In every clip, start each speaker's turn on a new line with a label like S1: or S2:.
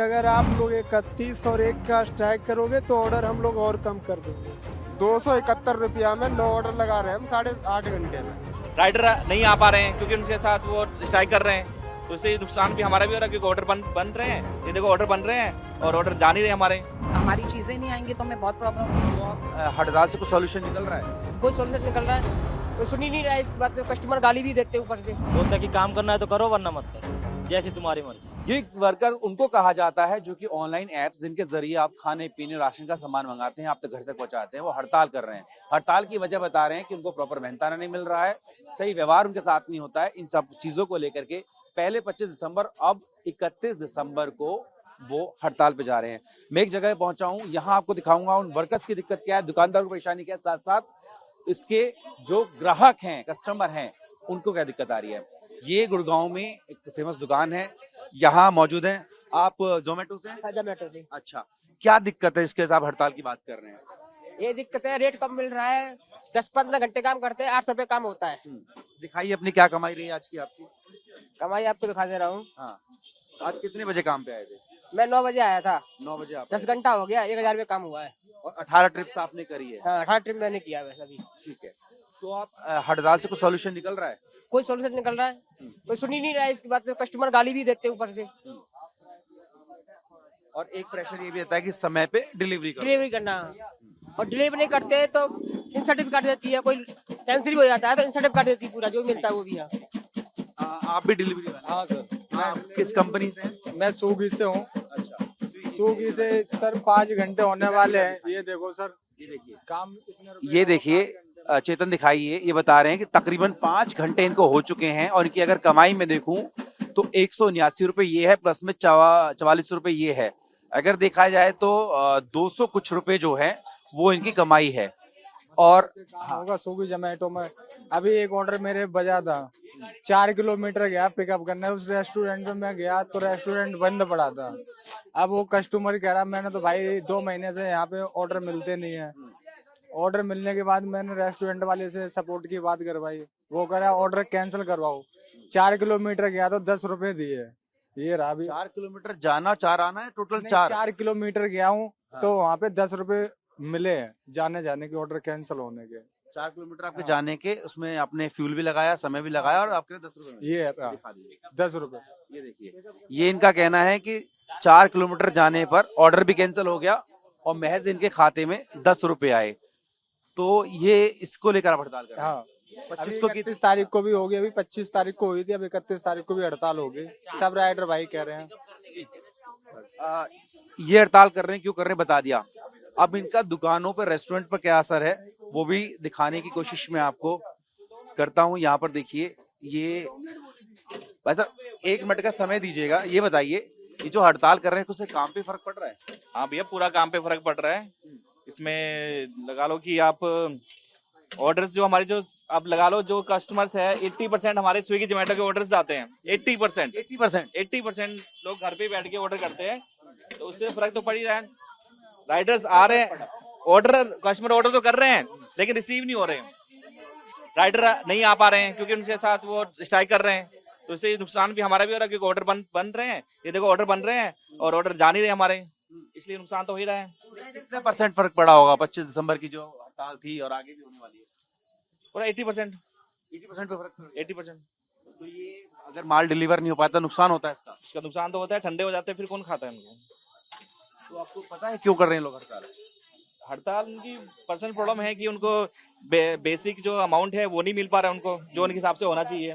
S1: अगर आप लोग 31 और 1 का स्ट्राइक करोगे तो ऑर्डर हम लोग और कम कर देंगे।
S2: 271 रुपया में 9 ऑर्डर लगा रहे हैं हम 8.5 घंटे में।
S3: राइडर नहीं आ पा रहे हैं क्योंकि उनके साथ वो स्ट्राइक कर रहे हैं, तो इससे नुकसान भी हमारा भी हो रहा है क्योंकि ऑर्डर बन रहे हैं। ये देखो ऑर्डर बन रहे हैं और ऑर्डर जा नहीं रहे हमारे।
S4: हमारी चीजें नहीं आएंगी तो हमें बहुत प्रॉब्लम होगी।
S5: हड़ताल से कुछ सॉल्यूशन निकल रहा है?
S4: कोई सोल्यूशन निकल रहा है तो सुन ही नहीं रहा है। इस बात पे कस्टमर गाली भी देते हैं ऊपर से।
S6: बोलता है कि काम करना है तो करो वरना मत करो, जैसी तुम्हारी मर्जी।
S5: गिग्स वर्कर उनको कहा जाता है जो कि ऑनलाइन ऐप्स जिनके जरिए आप खाने पीने राशन का सामान मंगाते हैं, आप तक घर तक पहुंचाते हैं, वो हड़ताल कर रहे हैं। हड़ताल की वजह बता रहे हैं कि उनको प्रॉपर मेहनताना नहीं मिल रहा है, सही व्यवहार उनके साथ नहीं होता है। इन सब चीजों को लेकर के पहले 25 दिसंबर अब 31 दिसंबर को वो हड़ताल पे जा रहे हैं। मैं एक जगह पहुंचा हूं, यहाँ आपको दिखाऊंगा उन वर्कर्स की दिक्कत क्या है, दुकानदार को परेशानी क्या है, साथ साथ इसके जो ग्राहक हैं, कस्टमर हैं, उनको क्या दिक्कत आ रही है। ये गुड़गांव में एक फेमस दुकान है, यहाँ मौजूद है। आप जोमेटो से?
S4: जोमेटो से।
S5: अच्छा, क्या दिक्कत है इसके साथ हड़ताल की बात कर रहे हैं?
S4: ये दिक्कत है, रेट कम मिल रहा है। 10-15 घंटे काम करते हैं, 800 रुपए काम होता है।
S5: दिखाइए अपनी क्या कमाई रही है आज की आपकी।
S4: कमाई आपको दिखा दे रहा हूँ।
S5: हाँ, आज कितने बजे काम पे आए थे?
S4: मैं 9 बजे आया था।
S5: 9 बजे आप
S4: 10 घंटा हो गया, 1000 रुपये काम हुआ है।
S5: और 18 ट्रिप्स आपने करी है?
S4: हाँ, 18 ट्रिप मैंने किया वैसे अभी।
S5: ठीक है, तो आप हड़ताल से कुछ सॉल्यूशन निकल रहा है?
S4: कोई सोल्यूशन निकल रहा है कोई सुन ही नहीं रहा है। इसकी बात पे कस्टमर गाली भी देते हैं ऊपर से।
S5: और एक प्रेशर ये भी रहता है कि समय पे डिलीवरी करो।
S4: डिलीवरी करना, और डिलीवरी नहीं करते तो इंसेंटिव काट देती है। कोई कैंसिल भी हो जाता है तो इंसेंटिव काट देती है, पूरा जो मिलता है वो भी।
S5: आप भी डिलीवरी वाले?
S1: हाँ सर,
S5: आप किस कंपनी से हैं?
S1: मैं स्विगी से हूँ।
S5: अच्छा,
S1: स्विगी से सर 5 घंटे होने वाले हैं। ये देखो सर,
S5: ये देखिए,
S1: काम इतने रुपए
S5: ये
S1: का
S5: देखिए, चेतन दिखाइए। ये बता रहे हैं कि तकरीबन 5 घंटे इनको हो चुके हैं और इनकी अगर कमाई में देखूं तो 179 रुपए ये है, प्लस में 44 रुपए ये है। अगर देखा जाए तो 200 कुछ रुपए जो है वो इनकी कमाई है। और
S1: काम होगा स्विगी जोमेटो में। अभी एक ऑर्डर मेरे बजा था, 4 किलोमीटर गया पिकअप करने। उस रेस्टोरेंट में मैं गया तो रेस्टोरेंट बंद पड़ा था। अब वो कस्टमर कह रहा, मैंने तो भाई 2 महीने से यहाँ पे ऑर्डर मिलते नहीं है। ऑर्डर मिलने के बाद मैंने रेस्टोरेंट वाले से सपोर्ट की बात करवाई, वो कह रहा ऑर्डर कैंसिल करवाओ। 4 किलोमीटर गया तो 10 रुपए दिए। ये रहा अभी।
S5: 4 किलोमीटर जाना, 4 आना है, टोटल
S1: नहीं,
S5: 4।
S1: 4 किलोमीटर गया हूँ तो वहाँ पे 10 रुपए मिले हैं जाने के, ऑर्डर कैंसिल होने के।
S5: 4 किलोमीटर आपके जाने के, उसमें आपने फ्यूल भी लगाया, समय भी लगाया और आपके 10 रुपए मिले।
S1: ये है
S5: दिखा दीजिए।
S1: 10 रुपए।
S5: ये देखिए, ये इनका कहना है कि 4 किलोमीटर जाने पर ऑर्डर भी कैंसिल हो गया और महज इनके खाते में 10 रुपए आए। तो ये इसको लेकर आप हड़ताल कर रहे हैं?
S1: हाँ,
S5: 25 को
S1: 31 तारीख को भी होगी। अभी 25 तारीख को हुई थी, अब 31 तारीख को भी हड़ताल होगी। सब राइडर भाई कह रहे हैं।
S5: ये हड़ताल कर रहे हैं, क्यों कर रहे हैं बता दिया। अब इनका दुकानों पर, रेस्टोरेंट पर क्या असर है वो भी दिखाने की कोशिश में आपको करता हूँ। यहाँ पर देखिए, ये भाई साहब 1 मिनट का समय दीजिएगा। ये बताइए, ये जो हड़ताल कर रहे हैं उससे काम पे फर्क पड़ रहा है?
S3: हाँ भैया, पूरा काम पे फर्क पड़ रहा है। इसमें लगा लो कि आप ऑर्डर्स जो हमारे, जो आप लगा लो जो कस्टमर्स है, 80% हमारे स्विगी जोमेटो के ऑर्डर्स आते हैं। 80% लोग घर पे बैठ के ऑर्डर करते हैं, तो उससे फर्क तो पड़ ही रहा है। राइडर्स आ रहे हैं, ऑर्डर, कस्टमर ऑर्डर तो कर रहे हैं लेकिन रिसीव नहीं हो रहे हैं। राइडर नहीं आ पा रहे हैं क्योंकि उनके साथ वो स्ट्राइक कर रहे हैं, तो इससे नुकसान भी हमारा भी हो रहा है क्योंकि ऑर्डर बन रहे हैं। ये देखो ऑर्डर बन रहे हैं और ऑर्डर जा नहीं रहे हमारे, इसलिए नुकसान तो हो ही रहा है।
S5: कितने % फर्क पड़ा होगा 25 दिसंबर की जो हड़ताल थी और आगे भी होने वाली है?
S3: पूरा 80%
S5: 80% पे फर्क।
S3: 80%।
S5: तो ये अगर माल डिलीवर नहीं हो पाता, नुकसान होता है इसका?
S3: इसका नुकसान तो होता है, ठंडे हो जाते हैं, फिर कौन खाता है उनको।
S5: तो आपको पता है क्यों कर रहे हैं लोग हड़ताल?
S3: हड़ताल उनकी पर्सनल प्रॉब्लम है कि उनको बेसिक जो अमाउंट है वो नहीं मिल पा रहा है उनको, जो उनके हिसाब से होना चाहिए।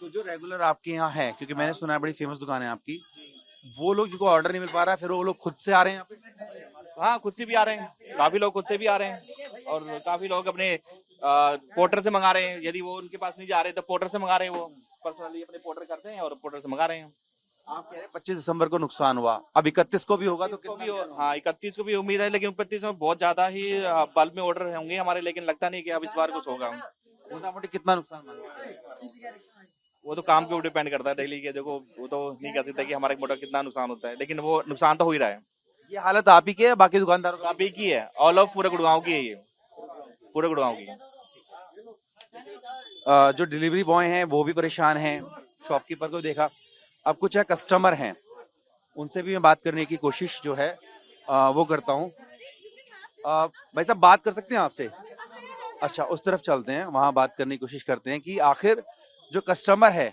S5: तो जो रेगुलर आपके यहाँ है, क्योंकि मैंने सुना है बड़ी फेमस दुकान है आपकी, वो लोग जिनको ऑर्डर नहीं मिल पा रहा है, फिर वो लोग खुद से आ रहे हैं यहाँ पे?
S3: हाँ, खुद से भी आ रहे हैं, काफी लोग खुद से भी आ रहे हैं और काफी लोग अपने पोर्टर से मंगा रहे हैं। यदि वो उनके पास नहीं जा रहे तो पोर्टर से मंगा रहे हैं, वो पर्सनली अपने पोर्टर करते हैं और पोर्टर से मंगा रहे हैं।
S5: आप कह रहे हैं 25 दिसंबर को नुकसान हुआ, अब 31 को भी होगा तो
S3: को
S5: कितना?
S3: भी हाँ, 31 को भी उम्मीद है, लेकिन 31 में बहुत ज्यादा ही बल्क में ऑर्डर होंगे हमारे, लेकिन लगता नहीं कि अब इस बार कुछ होगा।
S5: मोटा मोटी कितना नुकसान होगा?
S3: वो तो काम के ऊपर डिपेंड करता है डेली के। देखो वो तो नहीं कह सकते कि हमारे मोटा कितना नुकसान होता है, लेकिन वो नुकसान तो हो ही रहा है।
S5: ये हालत आप ही की है, बाकी दुकानदारों का?
S3: आप ही की है, ऑल ऑफ पूरे गुड़गांव की है, ये पूरे गुड़गांव की है।
S5: जो डिलीवरी बॉय हैं वो भी परेशान हैं, शॉपकीपर को देखा। अब कुछ है कस्टमर हैं, उनसे भी मैं बात करने की कोशिश जो है वो करता हूँ। भाई साहब बात कर सकते हैं आपसे? अच्छा, उस तरफ चलते हैं, वहां बात करने की कोशिश करते हैं कि आखिर जो कस्टमर है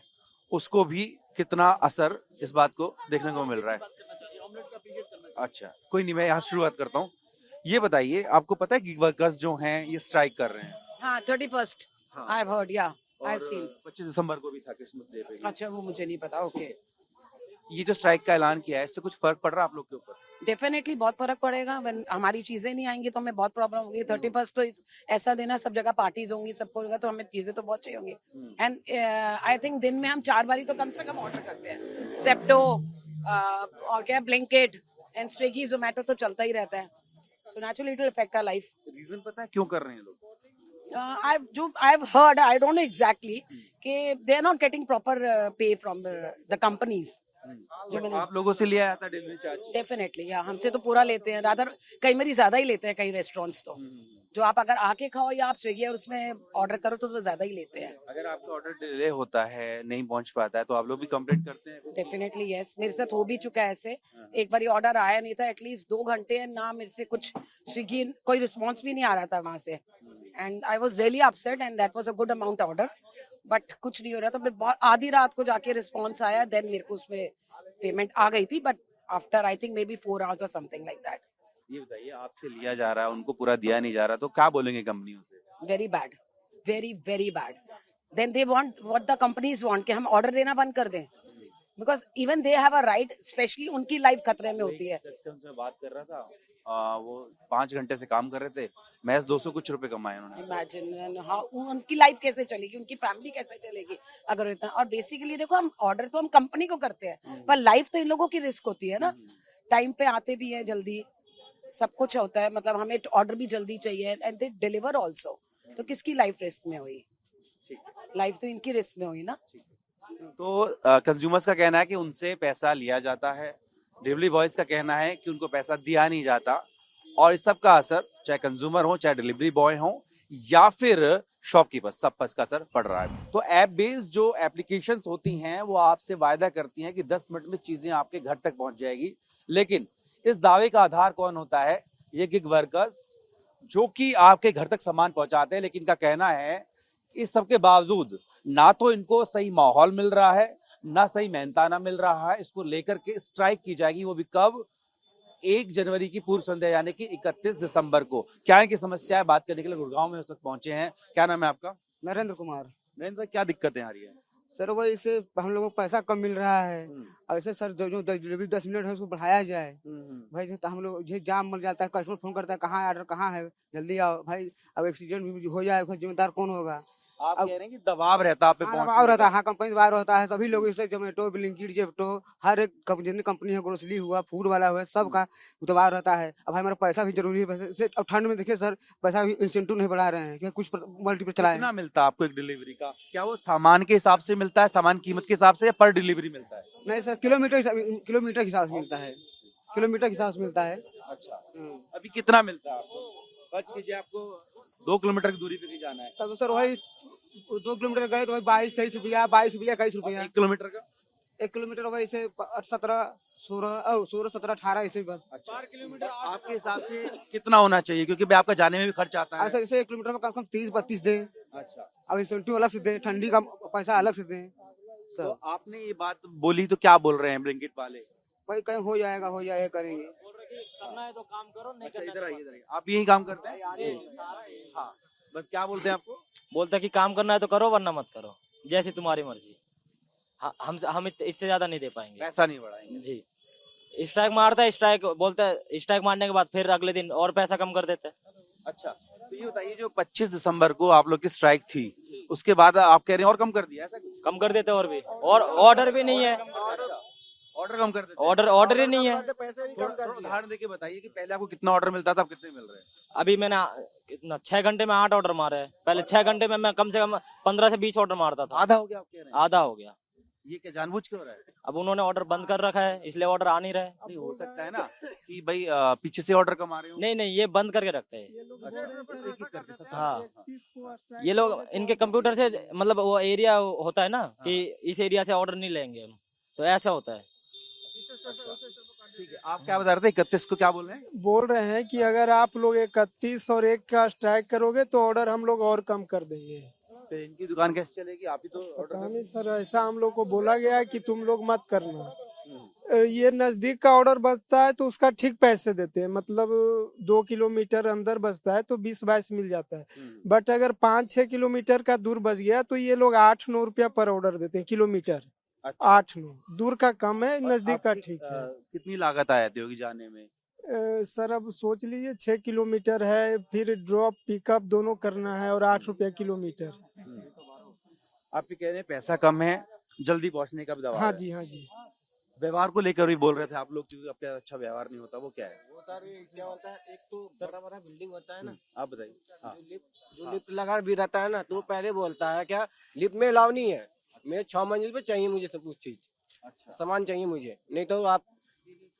S5: उसको भी कितना असर इस बात को देखने को मिल रहा है। अच्छा, कोई नहीं, मैं यहाँ शुरुआत करता हूँ। ये बताइए, आपको पता है गिग वर्कर्स जो हैं ये स्ट्राइक कर रहे हैं?
S7: हाँ 31st
S5: हाँ।
S7: आई हैव हर्ड या आई हैव
S5: और
S7: सीन।
S5: 25 दिसंबर को भी था, क्रिसमस डे पे।
S7: अच्छा वो मुझे नहीं पता। ओके
S5: ये जो स्ट्राइक का ऐलान किया है, इससे कुछ फर्क पड़ रहा है आप लोग के ऊपर?
S7: डेफिनेटली बहुत फर्क पड़ेगा। when हमारी चीजें नहीं आएंगी तो हमें बहुत प्रॉब्लम होगी। 31st तो ऐसा दिन है, सब जगह पार्टीज होंगी, सबको होगा, तो हमें चीजें तो बहुत चाहिए होंगी। एंड आई थिंक दिन में हम 4 बारी तो कम से कम ऑर्डर करते हैं। सेप्टो और क्या ब्लिंकिट एंड स्विगी जोमेटो तो चलता ही रहता है। So naturally it will affect our life.
S5: Reason पता है क्यों कर रहे हैं लोग?
S7: I've heard, I don't know exactly, कि they are not getting proper pay from the companies. जो मैंने
S5: आप लोगों से लिया जाता है डिलीवरी चार्ज?
S7: डेफिनेटली या हमसे तो पूरा लेते हैं, रादर कई बारी ज्यादा ही लेते हैं कई रेस्टोरेंट्स तो। जो आप अगर आके खाओ या आप स्विगी और उसमें ऑर्डर करो तो ज्यादा ही लेते हैं।
S5: अगर आपका ऑर्डर डिले होता है, नहीं पहुंच पाता है, तो आप लोग भी कंप्लेंट करते हैं?
S7: डेफिनेटली यस, मेरे साथ हो भी चुका है ऐसे। एक बार ऑर्डर आया नहीं था, एटलीस्ट 2 घंटे ना मेरे से कुछ स्विगी कोई रिस्पॉन्स भी नहीं आ रहा था वहां से। And I was really upset and that was a good amount order, but कुछ नहीं हो रहा। तो फिर आधी रात को जाके रिस्पॉन्स आया, देन मेरे को उसमें पेमेंट आ गई थी, but after I think may be 4 hours और समथिंग लाइक दैट।
S5: ये बताइए, आपसे लिया जा रहा है, उनको पूरा दिया नहीं जा रहा, तो क्या बोलेंगे कंपनियों से?
S7: Very bad, very very bad. Then they want what the companies want कि हम ऑर्डर देना बंद कर दें, because even they have a right, specially उनकी लाइफ खतरे में होती है।
S5: उनसे बात कर रहा था, वो 5 घंटे से काम कर रहे थे, महज 200 कुछ रुपए कमाए उन्होंने।
S7: इमेजिन हाउ उनकी लाइफ कैसे चलेगी, उनकी फैमिली कैसे चलेगी अगर इतना। और बेसिकली देखो, हम ऑर्डर तो हम कंपनी को करते हैं, पर लाइफ तो इन लोगों की रिस्क होती है ना। टाइम पे आते भी है, जल्दी सब कुछ होता है, मतलब हमें ऑर्डर भी जल्दी चाहिए एंड दे डिलीवर ऑल्सो। तो किसकी लाइफ रिस्क में हुई? लाइफ तो इनकी रिस्क में हुई ना।
S5: तो कंज्यूमर्स का कहना है कि उनसे पैसा लिया जाता है, डिलीवरी बॉयज का कहना है कि उनको पैसा दिया नहीं जाता, और इस सब का असर चाहे कंज्यूमर हो, चाहे डिलीवरी बॉय हो, या फिर शॉपकीपर, सब पर इसका असर पड़ रहा है। तो ऐप बेस्ड जो एप्लीकेशंस होती हैं वो आपसे वायदा करती हैं कि 10 मिनट में चीजें आपके घर तक पहुंच जाएगी, लेकिन इस दावे का आधार कौन होता है? ये गिग वर्कर्स, जो कि आपके घर तक सामान पहुंचाते हैं। लेकिन इनका कहना है इस सब के बावजूद ना तो इनको सही माहौल मिल रहा है, ना सही मेहनताना मिल रहा है। इसको लेकर के स्ट्राइक की जाएगी, वो भी कब? 1 जनवरी की पूर्व संध्या, यानी कि 31 दिसंबर को। क्या इनकी समस्या है, बात करने के लिए गुड़गांव में उस वक्त पहुंचे हैं। क्या नाम है आपका?
S2: नरेंद्र कुमार।
S5: नरेंद्र भाई, क्या दिक्कतें आ रही है?
S2: सर वही से हम लोगों को पैसा कम मिल रहा है, और ऐसे सर जो डिलीवरी 10 मिनट है उसको बढ़ाया जाए भाई। तो हम लोग ये जाम मिल जाता है, कस्टमर फोन करता है कहाँ है ऑर्डर, कहाँ है, जल्दी आओ भाई। अब एक्सीडेंट भी हो जाए, जिम्मेदार कौन होगा?
S5: आप कह रहे हैं कि दबाव रहता है आप पे
S2: हाँ,
S5: पहुंचने
S2: दबाव रहता है।
S5: का।
S2: हाँ, कंपनी दबाव रहता है, सभी लोग इसे जोमेटो, ब्लिंकिट, जेप्टो, हर एक जितनी कंपनी है, ग्रोसरी हुआ, फूड वाला हुआ, सबका दबाव रहता है। अब हमारा पैसा भी जरूरी है। अब ठंड में देखिए सर, पैसा भी इंसेंटिव नहीं बढ़ा रहे हैं कि कुछ मल्टीपल चलाए।
S5: कितना मिलता है आपको एक डिलीवरी का? क्या वो सामान के हिसाब से मिलता है, सामान कीमत के हिसाब से, या पर डिलीवरी मिलता है?
S2: नहीं सर, किलोमीटर के हिसाब से मिलता है, किलोमीटर के हिसाब से मिलता है।
S5: अच्छा, अभी कितना मिलता है आपको? खर्च कीजिए, आपको 2 किलोमीटर की दूरी पे भी जाना है,
S2: तब सर वही 2 किलोमीटर गए तो वही 22-23 रुपया, 22 रुपया, 21 रुपया।
S5: 1 किलोमीटर का
S2: 1 किलोमीटर वही से 17, 16, 17, 18 ऐसे बस।
S5: 4 किलोमीटर आपके हिसाब से कितना होना चाहिए? क्योंकि भाई आपका जाने में भी खर्च आता है।
S2: ऐसे इसे 1 किलोमीटर में कम से कम 30-32 दें।
S5: अच्छा,
S2: अब इंसेंटिव अलग से दें, ठंडी का पैसा अलग से दें
S5: तो
S2: सर।
S5: आपने ये बात बोली तो क्या बोल रहे हैं ब्लिंकिट वाले?
S2: भाई कहीं हो जाएगा करेंगे।
S6: करना है तो काम करो, नहीं
S5: अच्छा,
S6: करना
S5: इधर
S6: तो
S5: आइए, इधर आइए। आप यही काम करते हैं? हाँ, बस क्या बोलते हैं आपको?
S6: बोलता है कि काम करना है तो करो, वरना मत करो, जैसी तुम्हारी मर्जी। हम इससे ज्यादा नहीं दे पाएंगे,
S5: पैसा नहीं बढ़ाएंगे
S6: जी। स्ट्राइक मारता है, स्ट्राइक बोलता है, स्ट्राइक मारने के बाद फिर अगले दिन और पैसा कम कर देता है।
S5: अच्छा, तो ये बताइए, जो 25 दिसंबर को आप लोग की स्ट्राइक थी, उसके बाद आप कह रहे हैं और कम कर दिया, ऐसा कुछ?
S6: कम कर देते और भी, और ऑर्डर भी नहीं है,
S5: ऑर्डर कम कर देते?
S6: ऑर्डर ही नहीं है।
S5: थोड़ा उदाहरण देके बताइए कि पहले आपको कितना ऑर्डर मिलता था, अब कितने मिल रहे हैं?
S6: अभी मैंने कितना 6 घंटे में 8 ऑर्डर मारे हैं। पहले 6 घंटे में मैं कम से कम 15 से 20 ऑर्डर मारता था।
S5: आधा हो गया आप कह रहे हैं?
S6: आधा हो गया।
S5: ये क्या जानबूझ के हो रहा है?
S6: अब उन्होंने ऑर्डर बंद कर रखा है, इसलिए ऑर्डर आ नहीं रहे।
S5: नहीं, हो सकता है ना कि भाई पीछे से ऑर्डर कम आ रहे हो।
S6: नहीं नहीं, ये बंद करके रखते हैं।
S5: एक-एक करके सब।
S6: हाँ, ये लोग इनके कंप्यूटर से, मतलब वो एरिया होता है ना कि इस एरिया से ऑर्डर नहीं लेंगे हम, तो ऐसा होता है।
S5: ठीक है, आप क्या बता रहे थे? 31 को क्या बोल रहे हैं?
S8: बोल रहे हैं कि अगर आप लोग 31 और 1 का स्ट्राइक करोगे तो ऑर्डर हम लोग और कम कर देंगे।
S5: फिर इनकी दुकान कैसे चलेगी? आप ही तो
S8: पता
S5: ऑर्डर
S8: नहीं सर, ऐसा हम लोग को बोला गया है कि तुम लोग मत करना। ये नजदीक का ऑर्डर बचता है तो उसका ठीक पैसे देते हैं, मतलब 2 किलोमीटर अंदर बचता है तो 20-22 मिल जाता है। बट अगर 5-6 किलोमीटर का दूर बच गया तो ये लोग 8-9 रुपया पर ऑर्डर देते हैं किलोमीटर।
S5: अच्छा।
S8: 8-9 दूर का कम है,
S5: और
S8: नजदीक का
S5: आपकी,
S8: ठीक है।
S5: कितनी लागत आ जाती होगी जाने में?
S8: सर अब सोच लीजिए 6 किलोमीटर है, फिर ड्रॉप पिकअप दोनों करना है और 8 रुपया किलोमीटर।
S5: आप भी कह रहे हैं पैसा कम है, जल्दी पहुंचने का भी दबाव
S8: हाँ
S5: है।
S8: जी, हाँ जी।
S5: व्यवहार को लेकर भी बोल रहे थे आप लोग कि आपका अच्छा व्यवहार नहीं होता, वो क्या है?
S9: वो सर क्या होता है, एक तो बड़ा बड़ा बिल्डिंग होता है ना,
S5: आप बताइए। हाँ।
S9: जो लिफ्ट लगा भी रहता है ना, तो वो पहले बोलता है क्या लिफ्ट में अलाउ नहीं है, मेरे 6 मंजिल पे चाहिए मुझे सब कुछ चीज,
S5: अच्छा।
S9: सामान चाहिए मुझे, नहीं तो आप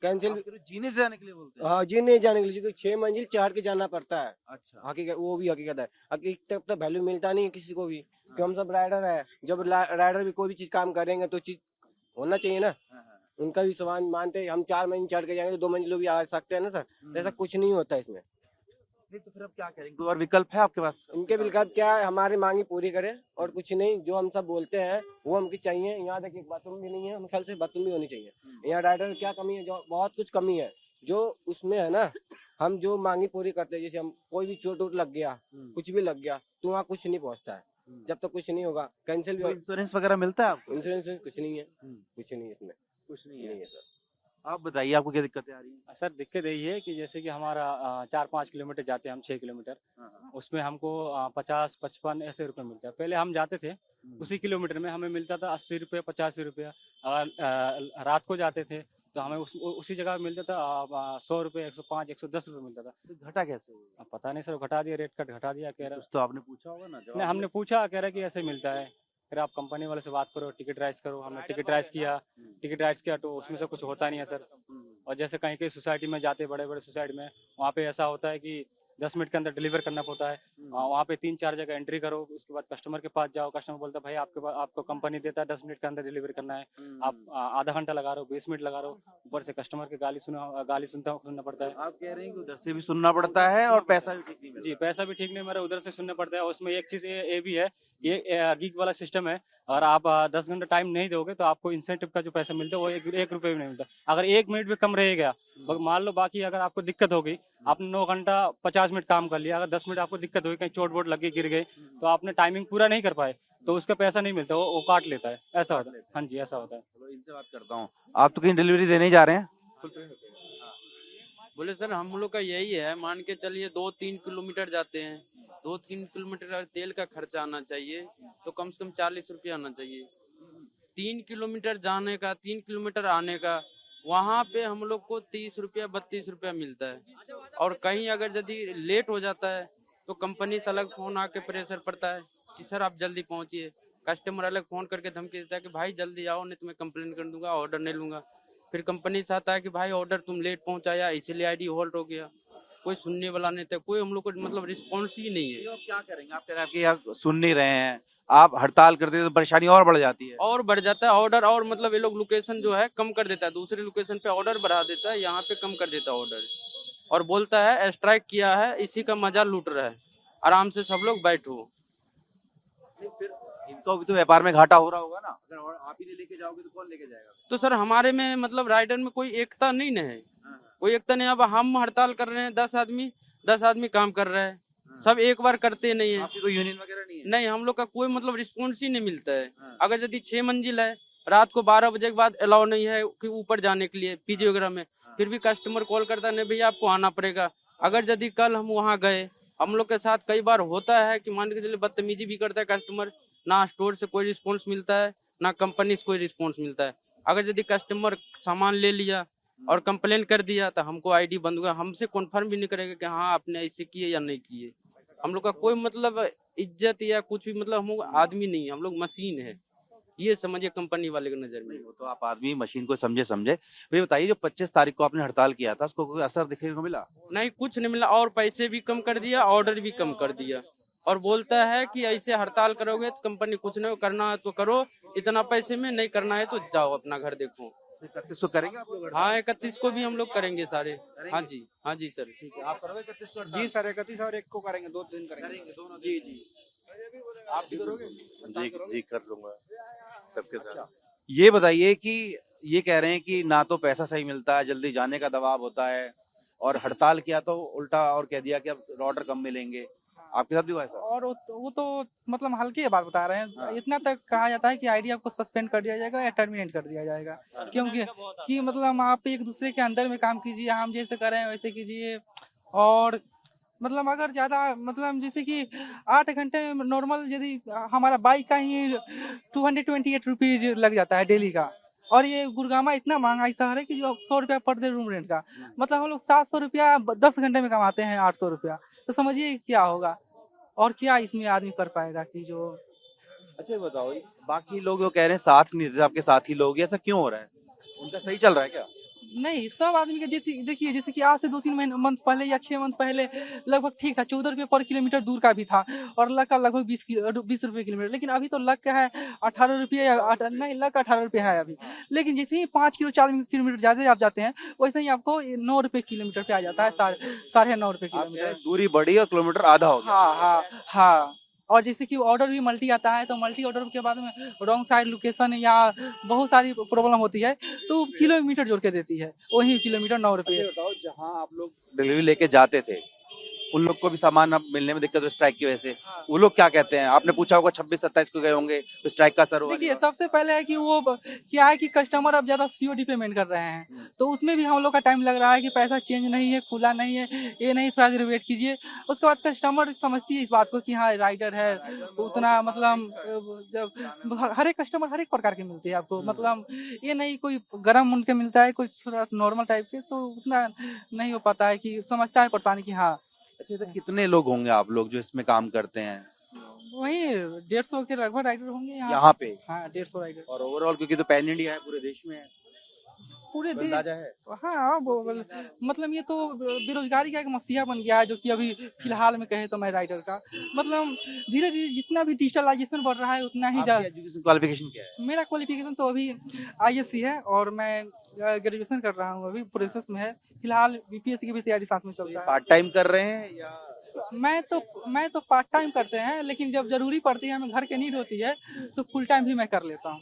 S9: कैंसिल।
S5: आप फिर जीने से जाने के लिए बोलते हैं?
S9: हाँ जी, नहीं जाने के लिए, क्योंकि 6 मंजिल चढ़ के जाना पड़ता है।
S5: अच्छा।
S9: हकीकत वो भी हकीकत है, हकीकत तो वैल्यू मिलता नहीं है किसी को भी, कि हम सब राइडर है, जब राइडर भी कोई भी चीज काम करेंगे तो चीज होना चाहिए ना, उनका भी सामान मानते। हम 4 मंजिल चढ़ के जाएंगे तो 2 मंजिल भी आ सकते हैं ना सर, तो ऐसा कुछ नहीं होता इसमें।
S5: नहीं तो फिर अब क्या करेंगे? कोई और विकल्प है आपके पास?
S9: इनके विकल्प क्या है, हमारी मांगी पूरी करें और कुछ नहीं, जो हम सब बोलते हैं वो हमकी चाहिए। यहाँ तक एक बाथरूम भी नहीं है, हम ख्याल से बाथरूम भी होनी चाहिए। यहाँ राइडर क्या कमी है, जो बहुत कुछ कमी है जो उसमें है ना, हम जो मांगी पूरी करते हैं, जैसे हम कोई भी चोट वोट लग गया, कुछ भी लग गया, तो वहाँ कुछ नहीं पहुँचता है। जब तक कुछ नहीं होगा कैंसिल भी।
S5: इंश्योरेंस वगैरह मिलता है आपको?
S9: इंश्योरेंस कुछ नहीं है, कुछ नहीं है इसमें,
S5: कुछ नहीं
S9: नहीं है सर।
S5: आप बताइए, आपको क्या दिक्कतें आ रही हैं?
S10: सर दिक्कत यही है कि जैसे कि हमारा 4-5 किलोमीटर जाते हैं हम, 6 किलोमीटर, उसमें हमको 50-55 ऐसे रुपए मिलते हैं। पहले हम जाते थे उसी किलोमीटर में हमें मिलता था 80 रुपये 85 रुपया। अगर रात को जाते थे तो हमें उसी जगह मिलता था 100 रुपये 105 110 रुपये मिलता था।
S5: तो घटा कैसे?
S10: अब पता नहीं सर, घटा दिया, रेट कट घटा दिया कह रहा।
S5: कुछ तो आपने पूछा होगा ना?
S10: नहीं, हमने पूछा, कह रहा कि ऐसे मिलता है। फिर आप कंपनी वाले से बात करो, टिकट राइज करो। हमने टिकट राइज किया तो उसमें से कुछ होता नहीं है सर। और जैसे कहीं कहीं सोसाइटी में जाते, बड़े बड़े सोसाइटी में, वहाँ पे ऐसा होता है कि 10 मिनट के अंदर डिलीवर करना पड़ता है। वहाँ पे 3-4 जगह एंट्री करो, उसके बाद कस्टमर के पास जाओ, कस्टमर बोलता है भाई आपके पास, आपको कंपनी देता है 10 मिनट के अंदर डिलीवर करना है, आप आधा घंटा लगा रहे हो, 20 मिनट लगा रहे हो। ऊपर से कस्टमर की गाली सुनना पड़ता है।
S5: आप कह रहे हैं कि उधर से भी सुनना पड़ता है और पैसा भी ठीक नहीं मिलता?
S10: जी, पैसा भी ठीक नहीं मेरा, उधर से सुनना पड़ता है। उसमें एक चीज ये भी है, ये गीग वाला सिस्टम है। अगर आप 10 घंटा टाइम नहीं दोगे तो आपको इंसेंटिव का जो पैसा मिलता है वो एक रुपये भी नहीं मिलता। अगर 1 मिनट भी कम रहेगा, मान लो, बाकी अगर आपको दिक्कत होगी, आपने 9 घंटा 50 मिनट काम कर लिया, अगर 10 मिनट आपको दिक्कत हुई, कहीं चोट वोट लगी, गिर गए, तो आपने टाइमिंग पूरा नहीं कर पाए तो उसका पैसा नहीं मिलता, वो काट लेता है। ऐसा होता है। हाँ जी, ऐसा होता है।
S5: चलो इनसे बात करता हूँ। आप तो कहीं डिलीवरी देने ही जा रहे हैं?
S11: बोले सर हम लोग का यही है, मान के चलिए 2-3 किलोमीटर जाते हैं, 2-3 किलोमीटर तेल का खर्चा आना चाहिए, तो कम से कम 40 रुपया आना चाहिए। 3 किलोमीटर जाने का, 3 किलोमीटर आने का, वहाँ पे हम लोग को 30 रुपया 32 रुपया मिलता है। और कहीं अगर यदि लेट हो जाता है तो कंपनी से अलग फोन आके प्रेशर पड़ता है कि सर आप जल्दी पहुँचिए। कस्टमर अलग फोन करके धमकी देता है कि भाई जल्दी आओ, नहीं तो मैं कंप्लेन कर दूंगा, ऑर्डर नहीं लूंगा। फिर कंपनी से आता है कि भाई ऑर्डर तुम लेट पहुंचाया, इसीलिए आईडी होल्ड हो गया। कोई सुनने वाला नहीं था, कोई हम लोग को मतलब रिस्पॉन्स ही नहीं है।
S5: अब क्या करेंगे? आप कह रहे हैं कि आप सुन नहीं रहे हैं, आप हड़ताल करते हैं तो परेशानी और बढ़ जाती है।
S11: और बढ़ जाता है ऑर्डर, और मतलब ये लोग लोकेशन जो है कम कर देता है, दूसरे लोकेशन पे ऑर्डर बढ़ा देता है, यहाँ पे कम कर देता है ऑर्डर, और बोलता है स्ट्राइक किया है, इसी का मजा लूट रहा है, आराम से सब लोग बैठो।
S5: फिर इनको भी तो व्यापार में घाटा हो रहा होगा ना, अगर आप ही नहीं लेके जाओगे तो कौन लेके जाएगा?
S11: तो सर हमारे में मतलब राइडर में कोई एकता नहीं न है, कोई एकता नहीं। अब हम हड़ताल कर रहे हैं, 10 आदमी काम कर रहे हैं, सब एक बार करते नहीं है।
S5: आपकी कोई यूनियन वगैरह नहीं है?
S11: नहीं, हम लोग का कोई मतलब रिस्पॉन्स ही नहीं मिलता है। अगर यदि 6 मंजिल है, रात को 12 बजे के बाद अलाउ नहीं है कि ऊपर जाने के लिए पीजी वगैरह में, फिर भी कस्टमर कॉल करता है नहीं भैया आपको आना पड़ेगा। अगर यदि कल हम वहाँ गए, हम लोग के साथ कई बार होता है कि मान के चलिए बदतमीजी भी करता है कस्टमर, ना स्टोर से कोई रिस्पॉन्स मिलता है, ना कंपनी से कोई रिस्पॉन्स मिलता है। अगर यदि कस्टमर सामान ले लिया और कंप्लेन कर दिया तो हमको आईडी बंद हुआ, हमसे कन्फर्म भी नहीं करेगा कि हाँ आपने ऐसे किए या नहीं किए। हम लोग का कोई मतलब इज्जत या कुछ भी, मतलब हम लोग आदमी नहीं है, हम लोग मशीन है, ये समझिए कंपनी वाले की नजर में।
S5: वो तो आप आदमी मशीन को समझे। ये बताइए, जो 25 तारीख को आपने हड़ताल किया था उसको कोई असर दिखने को मिला?
S11: नहीं, कुछ नहीं मिला, और पैसे भी कम कर दिया, ऑर्डर भी कम कर दिया, और बोलता है कि ऐसे हड़ताल करोगे तो कंपनी कुछ नहीं, करना है तो करो इतना पैसे में, नहीं करना है तो जाओ अपना घर देखो।
S5: 31 को करेंगे आप लोग?
S11: हाँ 31 को भी हम लोग करेंगे सारे। हाँ जी सर।
S5: ठीक है, आप करोगे 31 को?
S2: जी सर 31 और 1 को करेंगे, 2 दिन करेंगे
S5: दोनों
S2: जी जी।
S5: आप भी करोगे?
S12: जी कर लूंगा सबके साथ।
S5: ये बताइए कि ये कह रहे हैं कि ना तो पैसा सही मिलता है, जल्दी जाने का दबाव होता है, और हड़ताल किया तो उल्टा और कह दिया कि अब ऑर्डर कम मिलेंगे। आपके साथ भी हुआ ऐसा?
S13: और वो तो मतलब हल्की बात बता रहे हैं।
S5: हाँ।
S13: इतना तक कहा जाता है कि आईडी आपको सस्पेंड कर दिया जाएगा या टर्मिनेट कर दिया जाएगा, क्योंकि कि मतलब आप एक दूसरे के अंदर में काम कीजिए, हम जैसे करें वैसे कीजिए। और मतलब अगर ज्यादा मतलब जैसे कि 8 घंटे नॉर्मल यदि हमारा बाइक का ही 228 रुपीज लग जाता है डेली का, और ये गुड़गामा इतना महंगा शहर है कि जो 100 रुपया पर डे रूम रेंट का, मतलब हम लोग 700 रुपया 10 घंटे में कमाते हैं, 800 रुपया। तो समझिए क्या होगा और क्या इसमें आदमी कर पाएगा कि जो।
S5: अच्छा ये बताओ, बाकी लोग वो कह रहे हैं साथ नहीं देते आपके साथी लोग, ये ऐसा क्यों हो रहा है? उनका सही चल रहा है क्या?
S13: नहीं, सब आदमी के देखिए जैसे कि आज से 2-3 मंथ पहले या 6 मंथ पहले लगभग ठीक था, 14 रुपये पर किलोमीटर दूर का भी था, और लग का लगभग 20 रुपये किलोमीटर। लेकिन अभी तो लग का है 18 रुपये या नहीं, लग का 18 रुपये है अभी। लेकिन जैसे ही 5 किलोमीटर ज्यादा आप जाते हैं, वैसे ही आपको 9 रुपये किलोमीटर पे आ जाता है, 9.5 रुपये किलोमीटर।
S5: दूरी बढ़ी और किलोमीटर आधा हो गया।
S13: हाँ। और जैसे कि ऑर्डर भी मल्टी आता है, तो मल्टी ऑर्डर के बाद में रॉन्ग साइड लोकेशन या बहुत सारी प्रॉब्लम होती है, तो किलोमीटर जोड़ के देती है, वही किलोमीटर 9 रुपये।
S5: बताओ, जहाँ आप लोग डिलीवरी लेके जाते थे, उन लोग को भी सामान अब मिलने में दिक्कत हो स्ट्राइक की वजह से, वो लोग क्या कहते हैं? आपने पूछा होगा 26-27 को गए होंगे तो स्ट्राइक का असर हुआ?
S13: देखिए सबसे पहले है कि वो क्या है कि कस्टमर अब ज्यादा सीओडी पेमेंट कर रहे हैं, तो उसमें भी हम लोग का टाइम लग रहा है कि पैसा चेंज नहीं है, खुला नहीं है, ये नहीं, थोड़ा देर वेट कीजिए। उसके बाद कस्टमर समझती है इस बात को कि हाँ राइडर है, उतना मतलब जब हर एक कस्टमर हर एक प्रकार के मिलते हैं आपको, मतलब ये नहीं कोई गर्म उनके मिलता है, कोई थोड़ा नॉर्मल टाइप के, तो उतना नहीं हो पाता है कि समझता है परेशानी की। हाँ।
S5: अच्छा, तो कितने लोग होंगे आप लोग जो इसमें काम करते हैं?
S13: वही 150 के लगभग राइडर होंगे
S5: यहाँ पे?
S13: हाँ 150 राइडर।
S5: और ओवरऑल क्योंकि तो पैन इंडिया है, पूरे देश में है,
S13: पूरे देश
S5: अंदाजा है?
S13: हाँ मतलब ये तो बेरोजगारी का एक मसीहा बन गया है, जो कि अभी फिलहाल में कहे तो मैं राइडर का मतलब धीरे धीरे जितना भी डिजिटलाइजेशन बढ़ रहा है उतना ही ज्यादा।
S5: एजुकेशन क्वालिफिकेशन क्या है?
S13: मेरा क्वालिफिकेशन तो अभी ISC है, और मैं ग्रेजुएशन कर रहा हूँ, अभी प्रोसेस में है फिलहाल। BPSC की भी तैयारी साथ में चल रहा है।
S5: पार्ट टाइम कर रहे हैं या?
S13: मैं तो पार्ट टाइम करते हैं, लेकिन जब जरूरी पड़ती है, हमें घर के नीड होती है, तो फुल टाइम भी मैं कर लेता हूँ।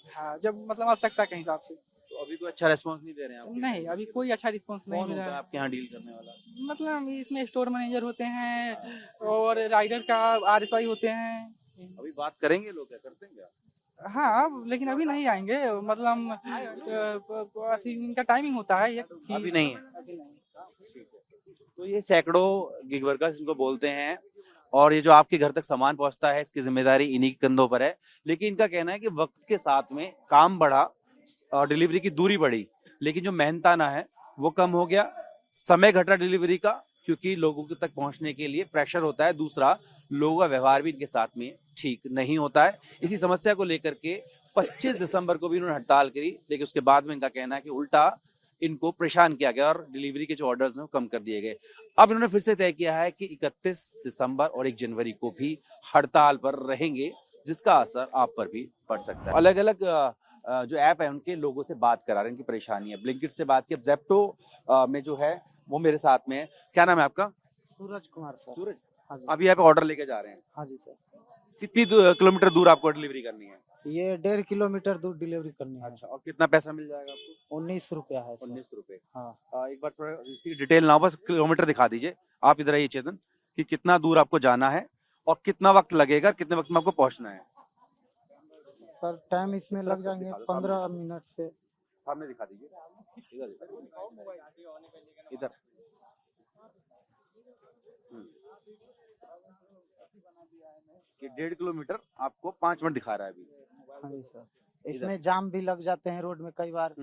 S13: हाँ, जब मतलब आवश्यकता के हिसाब से।
S5: तो अभी कोई अच्छा रिस्पांस नहीं दे रहे हैं आप?
S13: नहीं, अभी कोई अच्छा रिस्पांस नहीं
S5: कौन
S13: मिला
S5: होता है
S13: है।
S5: आपके यहाँ डील करने वाला?
S13: मतलब इसमें स्टोर मैनेजर होते हैं, और राइडर का RSI होते हैं।
S5: अभी बात करेंगे लोग, क्या करते हैं क्या?
S13: हाँ, लेकिन अभी नहीं आएंगे, मतलब इनका टाइमिंग होता है ये कि
S5: अभी नहीं है। तो ये सैकड़ों गिग वर्कर्स इनको बोलते हैं, और ये जो आपके घर तक सामान पहुंचता है, इसकी जिम्मेदारी इन्हीं के कंधों पर है। लेकिन इनका कहना है कि वक्त के साथ में काम बढ़ा और डिलीवरी की दूरी बढ़ी, लेकिन जो मेहनताना है वो कम हो गया, समय घटा डिलीवरी का, क्योंकि लोगों तक पहुंचने के लिए प्रेशर होता है। दूसरा, लोगों का व्यवहार भी इनके साथ में ठीक नहीं होता है। इसी समस्या को लेकर के 25 दिसंबर को भी इन्होंने हड़ताल करी, लेकिन उसके बाद में इनका कहना है कि उल्टा इनको परेशान किया गया और डिलीवरी के जो ऑर्डर्स हैं वो कम कर दिए गए। अब इन्होंने फिर से तय किया है कि 31 दिसंबर और 1 जनवरी को भी हड़ताल पर रहेंगे, जिसका असर आप पर भी पड़ सकता है। अलग अलग जो ऐप है उनके लोगों से बात करा रहे हैं, इनकी परेशानी है। ब्लिंकिट से बात की, अब ज़ेप्टो में जो है वो मेरे साथ में है। क्या नाम है आपका?
S2: सूरज कुमार सर।
S5: सूरज,
S2: हाँ जी।
S5: अभी यहाँ पे ऑर्डर लेके जा रहे हैं?
S2: हाँ जी सर।
S5: कितनी किलोमीटर दूर आपको डिलीवरी करनी है?
S2: ये 1.5 किलोमीटर दूर डिलीवरी करनी है।
S5: अच्छा, और कितना पैसा मिल जाएगा आपको?
S2: 19 रुपया है सर।
S5: 19 रुपए।
S2: हाँ।
S5: एक बार थोड़ा इसकी डिटेल ना हो, बस किलोमीटर दिखा दीजिए। आप इधर आइए चेतन, कि कितना दूर आपको जाना है और कितना वक्त लगेगा, कितने वक्त में आपको पहुंचना है?
S2: सर टाइम इसमें लग जाएंगे 15 मिनट से।
S5: सामने दिखा दीजिए, इधर। कि 1.5 किलोमीटर आपको 5 मिनट दिखा रहा है अभी।
S2: हाँ जी सर। इसमें जाम भी लग जाते हैं रोड में कई बार,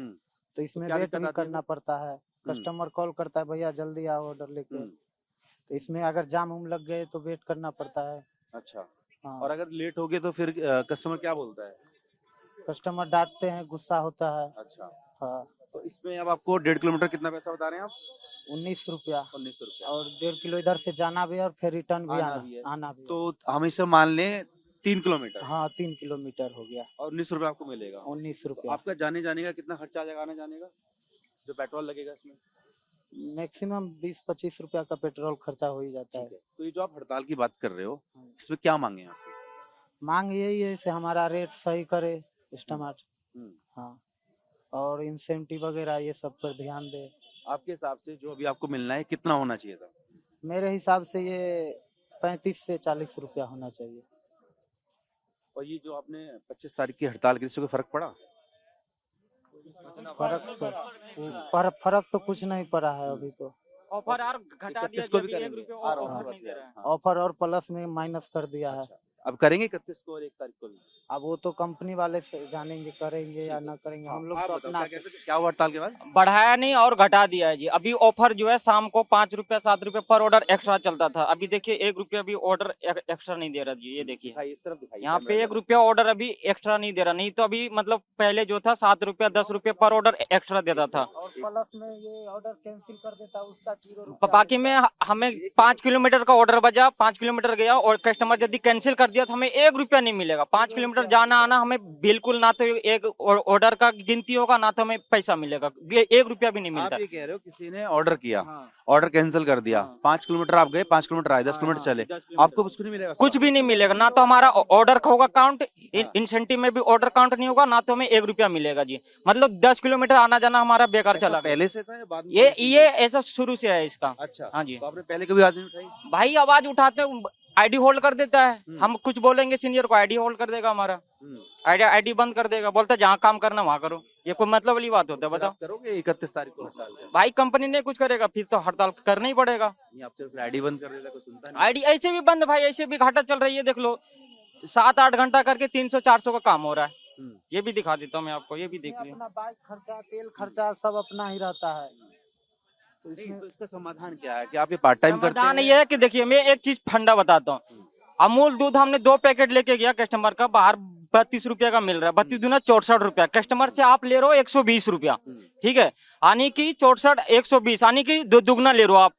S2: तो इसमें
S5: क्या
S2: वेट
S5: दिक्कत
S2: भी
S5: आती है?
S2: करना पड़ता है। कस्टमर कॉल करता है, भैया जल्दी आओ ऑर्डर लेके, तो इसमें अगर जाम उम लग गए तो वेट करना पड़ता है।
S5: अच्छा।
S2: हाँ।
S5: और अगर लेट हो गए तो फिर कस्टमर क्या बोलता है?
S2: कस्टमर डांटते हैं, गुस्सा होता है।
S5: अच्छा।
S2: हाँ।
S5: तो इसमें अब आपको 1.5 किलोमीटर कितना पैसा बता रहे हैं आप?
S2: 19 रुपया।
S5: 19 रुपया।
S2: और 1.5 किलो इधर से जाना भी है और फिर रिटर्न भी आना
S5: भी है।
S2: आना भी है।
S5: तो हम इसे मान लें 3 किलोमीटर।
S14: हाँ 3 किलोमीटर हो गया।
S5: और 19 रुपए आपको मिलेगा।
S14: 19
S5: तो
S14: रुपया।
S5: आपका जाने जाने का कितना खर्चा आ जाएगा, आने जाने का, जो पेट्रोल लगेगा इसमें?
S14: मैक्सिमम 20-25 रुपया का पेट्रोल खर्चा हो ही जाता है।
S5: तो ये जो आप हड़ताल की बात कर रहे हो, इसमें क्या मांगे हैं आपकी?
S14: मांग यही है से हमारा रेट सही करे स्टमाट। हाँ, और इंसेंटिव वगैरह ये सब पर ध्यान दे।
S5: आपके हिसाब से जो अभी आपको मिलना है कितना होना चाहिए था?
S14: मेरे हिसाब से ये 35 से 40 रुपया होना चाहिए।
S5: और ये जो आपने 25 तारीख की हड़ताल की, इससे कोई फर्क पड़ा?
S14: फर्क तो कुछ नहीं पड़ा है अभी तो।
S6: ऑफर और घटा दिया,
S5: को भी
S6: जब 1
S5: करेंगे।
S6: रुपया और ऑफर नहीं दे रहा है।
S14: ऑफर और प्लस में माइनस कर दिया है।
S5: अब करेंगे 31 को और 1 तारीख को भी?
S14: अब वो तो कंपनी वाले से जानेंगे करेंगे या ना करेंगे। हम लोग
S5: आप
S14: तो
S5: बताओ,
S14: अपना
S5: क्या कहते थे? क्या हुआ हड़ताल के बाद?
S6: बढ़ाया नहीं और घटा दिया है जी। अभी ऑफर जो है शाम को 5 रुपया 7 रुपया पर ऑर्डर एक्स्ट्रा चलता था। अभी देखिए 1 रुपया भी ऑर्डर एक्स्ट्रा नहीं दे रहा जी। ये देखिए
S5: दिखाइए, इस तरफ दिखाइए।
S6: यहाँ पे 1 रुपया ऑर्डर अभी एक्स्ट्रा नहीं दे रहा। नहीं तो अभी मतलब पहले जो था 7 रुपया 10 रुपया पर ऑर्डर एक्स्ट्रा देता था।
S14: और प्लस में ये ऑर्डर कैंसिल कर देता उसका 0
S6: बाकी में हमें 5 किलोमीटर का ऑर्डर बजा, 5 किलोमीटर गया और कस्टमर यदि कैंसिल कर दिया तो हमें 1 रुपया नहीं मिलेगा। 5 किलोमीटर जाना आना हमें बिल्कुल, ना तो एक ऑर्डर का गिनती होगा ना तो हमें पैसा मिलेगा। 1 रुपया भी नहीं मिलता।
S5: आप ये कह रहे हो किसी ने ऑर्डर किया, ऑर्डर कैंसिल कर दिया, 5 किलोमीटर आप गए, 5 किलोमीटर आए, 10 किलोमीटर चले, आपको कुछ नहीं मिलेगा?
S6: कुछ भी नहीं मिलेगा। ना तो हमारा ऑर्डर का होगा काउंट, इंसेंटिव में भी ऑर्डर काउंट नहीं होगा, ना तो हमें 1 रुपया मिलेगा जी। मतलब 10 किलोमीटर आना जाना हमारा बेकार चला गया।
S5: पहले से था या बाद में?
S6: ये ऐसा शुरू से है इसका।
S5: अच्छा,
S6: हाँ जी।
S5: तो आपने पहले कभी आवाज नहीं उठाई?
S6: भाई आवाज उठाते आईडी होल्ड कर देता है। हम कुछ बोलेंगे सीनियर को, आईडी होल्ड कर देगा हमारा, आईडी बंद कर देगा, बोलता जहाँ काम करना वहाँ करो। ये कोई मतलब वाली बात होता है? बताओ।
S5: करोगे 31 तारीख को हड़ताल?
S6: भाई कंपनी नहीं कुछ करेगा फिर तो हड़ताल करना ही पड़ेगा।
S5: आप सिर्फ आईडी बंद कर देता, कोई सुनता नहीं।
S6: आईडी ऐसे भी बंद भाई, ऐसे भी घाटा चल रही है। देख लो 7-8 घंटा करके 300-400 का काम हो रहा है। ये भी दिखा देता हूँ मैं आपको, ये भी देख लिया।
S14: अपना बाइक खर्चा, तेल खर्चा सब अपना ही रहता है।
S5: तो इसका समाधान क्या है कि आप ये पार्ट टाइम करते हैं?
S6: समाधान ये है कि देखिए मैं एक चीज फंडा बताता हूँ। अमूल दूध हमने 2 पैकेट लेके गया कस्टमर का, बाहर 32 रुपया का मिल रहा है, 32 दूना 64 रुपया। कस्टमर से आप ले रहे हो 120 रुपया, ठीक है, आने की 64 120, आने की दुगना ले रहे हो आप।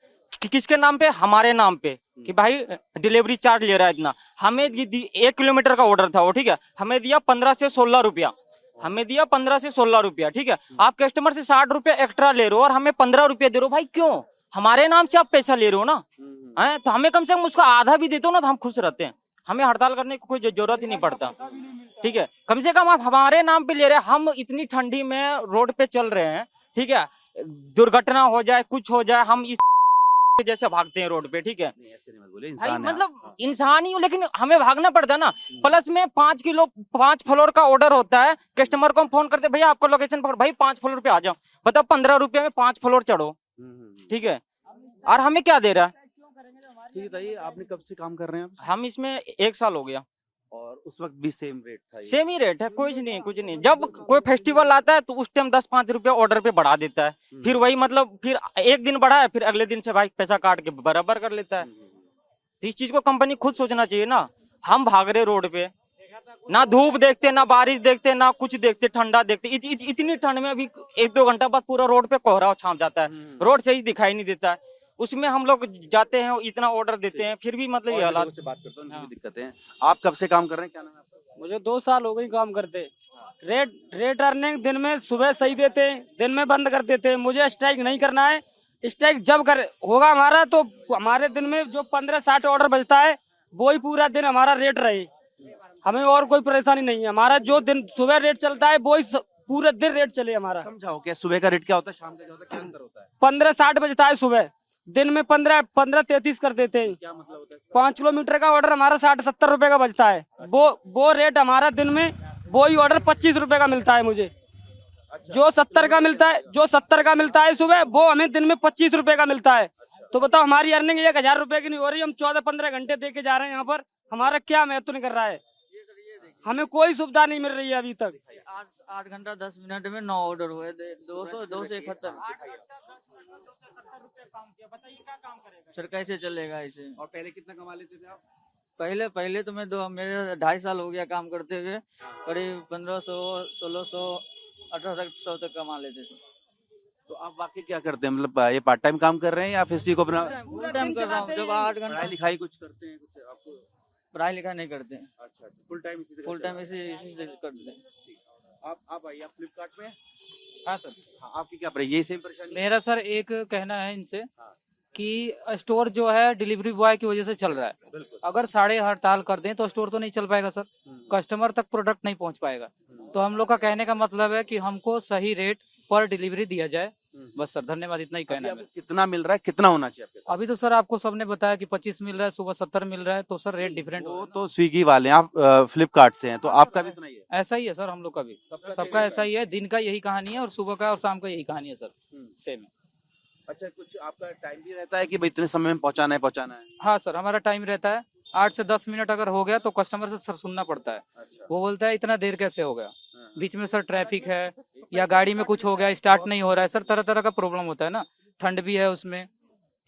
S6: किसके नाम पे? हमारे नाम पे, कि भाई डिलीवरी चार्ज ले रहा है इतना। हमें 1 किलोमीटर का ऑर्डर था वो, ठीक है, हमें दिया 15 से 16 रुपया, हमें दिया 15 से 16 रुपया, ठीक है। आप कस्टमर से 60 रुपया एक्स्ट्रा ले रहे हो और हमें 15 रुपया दे रहे हो। भाई क्यों? हमारे नाम से आप पैसा ले रहे हो ना, हैं? तो हमें कम से कम उसका आधा भी देते हो ना तो हम खुश रहते हैं। हमें हड़ताल करने की कोई जरूरत ही नहीं पड़ता, ठीक है। कम से कम आप हमारे नाम पे ले रहे हैं। हम इतनी ठंडी में रोड पे चल रहे हैं, ठीक है, दुर्घटना हो जाए कुछ हो जाए, हम इस जैसे भागते हैं रोड पे, ठीक है।
S5: ऐसे नहीं मत बोले,
S6: भाई
S5: इंसान है।
S6: मतलब इंसान ही हूँ, लेकिन हमें भागना पड़ता है ना। प्लस में 5 फ्लोर का ऑर्डर होता है, कस्टमर को हम फोन करते भैया आपको लोकेशन पर, भाई 5 फ्लोर पे आ जाओ। बताओ 15 रुपया में 5 फ्लोर चढ़ो, ठीक है, और हमें क्या दे रहा है?
S5: ठीक है, बताइए आपने कब से काम कर रहे हैं?
S6: हम इसमें 1 साल हो गया।
S5: और उस वक्त भी सेम रेट था?
S6: सेम ही रेट है, कुछ नहीं। जब कोई फेस्टिवल आता है तो उस टाइम 10-5 रुपया ऑर्डर पे बढ़ा देता है। फिर वही मतलब फिर एक दिन बढ़ा है, फिर अगले दिन से भाई पैसा काट के बराबर कर लेता है। तो इस चीज को कंपनी खुद सोचना चाहिए ना। हम भाग रहे रोड पे, ना धूप देखते, ना बारिश देखते, ना कुछ देखते, ठंडा देखते। इतनी ठंड में अभी 1-2 घंटा बाद पूरा रोड पे कोहरा छाप जाता है, रोड सही दिखाई नहीं देता है। उसमें हम लोग जाते हैं, इतना ऑर्डर देते हैं, फिर भी मतलब ये हालात।
S5: से बात करता हूं, उनकी भी दिक्कतें हैं। आप कब से काम कर रहे हैं, क्या नाम है आपका?
S15: मुझे 2 साल हो गई काम करते। रेट अर्निंग दिन में सुबह सही देते, दिन में बंद कर देते। मुझे स्ट्राइक नहीं करना है। स्ट्राइक जब होगा हमारा तो हमारे दिन में जो 15-60 ऑर्डर बचता है वो ही पूरा दिन हमारा रेट रहे। हमें और कोई परेशानी नहीं है। हमारा जो दिन सुबह रेट चलता है वो ही पूरे दिन रेट चले हमारा।
S5: समझाओ क्या सुबह का रेट क्या होता है, शाम का क्या होता है, क्या अंतर होता है?
S15: 15-60 बजता है सुबह, दिन में 15-33 कर देते हैं।
S5: क्या मतलब होता है?
S15: 5 किलोमीटर का ऑर्डर हमारा 60-70 रुपए का बचता है। वो रेट हमारा दिन में वो ही ऑर्डर 25 रुपए का मिलता है मुझे। जो 70 का मिलता है सुबह, वो हमें दिन में 25 रुपए का मिलता है। तो बताओ हमारी अर्निंग 1000 रुपए की नहीं हो रही। हम 14-15 घंटे दे के जा रहे हैं यहाँ पर, हमारा क्या महत्व नहीं कर रहा है। हमें कोई सुविधा नहीं मिल रही है अभी तक।
S16: 8 घंटा 10 मिनट में 9 ऑर्डर हुए, 200 से 71। सर कैसे चलेगा ऐसे?
S5: और पहले कितना कमा लेते थे आप?
S16: पहले तो मैं मेरे 2.5 साल हो गया काम करते हुए, करीब 1500, 1600, 1800 तक कमा लेते थे।
S5: तो आप वाकई क्या करते हैं, मतलब ये पार्ट टाइम काम कर रहे हैं या फिर इसी को अपना
S16: फुल टाइम कर रहा हूँ। जब 8 घंटा
S5: पढ़ाई लिखाई कुछ करते हैं, कुछ आपको
S16: पढ़ाई लिखाई नहीं करते।
S5: अच्छा, फुल टाइम इसी से
S16: फुल
S5: चल
S16: टाइम
S5: रहा
S16: इसी से करते हैं।
S5: है। आप आइए, आप फ्लिपकार्ट पे हैं?
S17: हाँ सर,
S5: हाँ, आपकी क्या यही सेम परेशानी?
S17: मेरा सर एक कहना है इनसे
S5: हाँ।
S17: कि स्टोर जो है डिलीवरी बॉय की वजह से चल रहा है।
S5: बिल्कुल।
S17: अगर साढ़े हड़ताल कर दें तो स्टोर तो नहीं चल पाएगा सर, कस्टमर तक प्रोडक्ट नहीं पहुंच पाएगा। तो हम लोग का कहने का मतलब है कि हमको सही रेट पर डिलीवरी दिया जाए। बस सर, धन्यवाद, इतना ही कहना है मेरा।
S5: कितना मिल रहा है, कितना होना चाहिए आपके साथ?
S17: अभी तो सर आपको सबने बताया कि 25 मिल रहा है, सुबह 70 मिल रहा है, तो सर रेट डिफरेंट
S5: वो तो स्विगी वाले हैं, आप फ्लिपकार्ट से हैं, तो आपका भी इतना ही है?
S17: ऐसा ही है सर, हम लोग का भी सबका ऐसा ही है। दिन का यही कहानी है और सुबह का और शाम का यही कहानी है सर, सेम है।
S5: अच्छा, कुछ आपका टाइम भी रहता है कि भाई इतने समय में पहुंचाना है?
S17: हाँ सर, हमारा टाइम रहता है 8 से 10 मिनट अगर हो गया तो कस्टमर से सर सुनना पड़ता है।
S5: अच्छा।
S17: वो बोलता है इतना देर कैसे हो गया, बीच में सर ट्रैफिक है या गाड़ी में कुछ हो गया, स्टार्ट नहीं हो रहा है सर, तरह तरह का प्रॉब्लम होता है ना, ठंड भी है उसमें,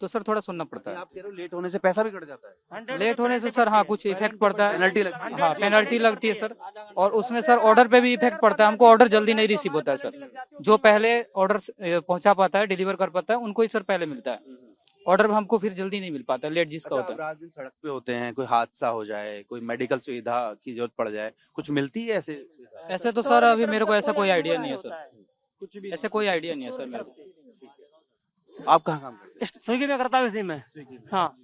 S17: तो सर थोड़ा सुनना पड़ता है।
S5: आप कह रहे हो लेट होने से पैसा भी कट जाता है?
S17: लेट होने से सर हाँ कुछ इफेक्ट पड़ता है,
S5: पेनल्टी लगती है?
S17: हाँ पेनल्टी लगती है सर, और उसमें सर ऑर्डर पे भी इफेक्ट पड़ता है। हमको ऑर्डर जल्दी नहीं रिसीव होता है सर, जो पहले ऑर्डर पहुंचा पाता है, डिलीवर कर पाता है, उनको ही सर पहले मिलता है ऑर्डर, हमको फिर जल्दी नहीं मिल पाता, लेट जिसका होता है।
S5: रात दिन सड़क पे होते हैं, कोई हादसा हो जाए, कोई मेडिकल सुविधा की जरूरत पड़ जाए, कुछ मिलती है ऐसे?
S17: ऐसे तो सर अभी मेरे को ऐसा कोई आइडिया नहीं है सर, कुछ भी ऐसे कोई आइडिया नहीं है सर मेरे को।
S5: आप कहाँ काम करते हैं?
S18: स्विगी में करता हूँ इसी में। हाँ,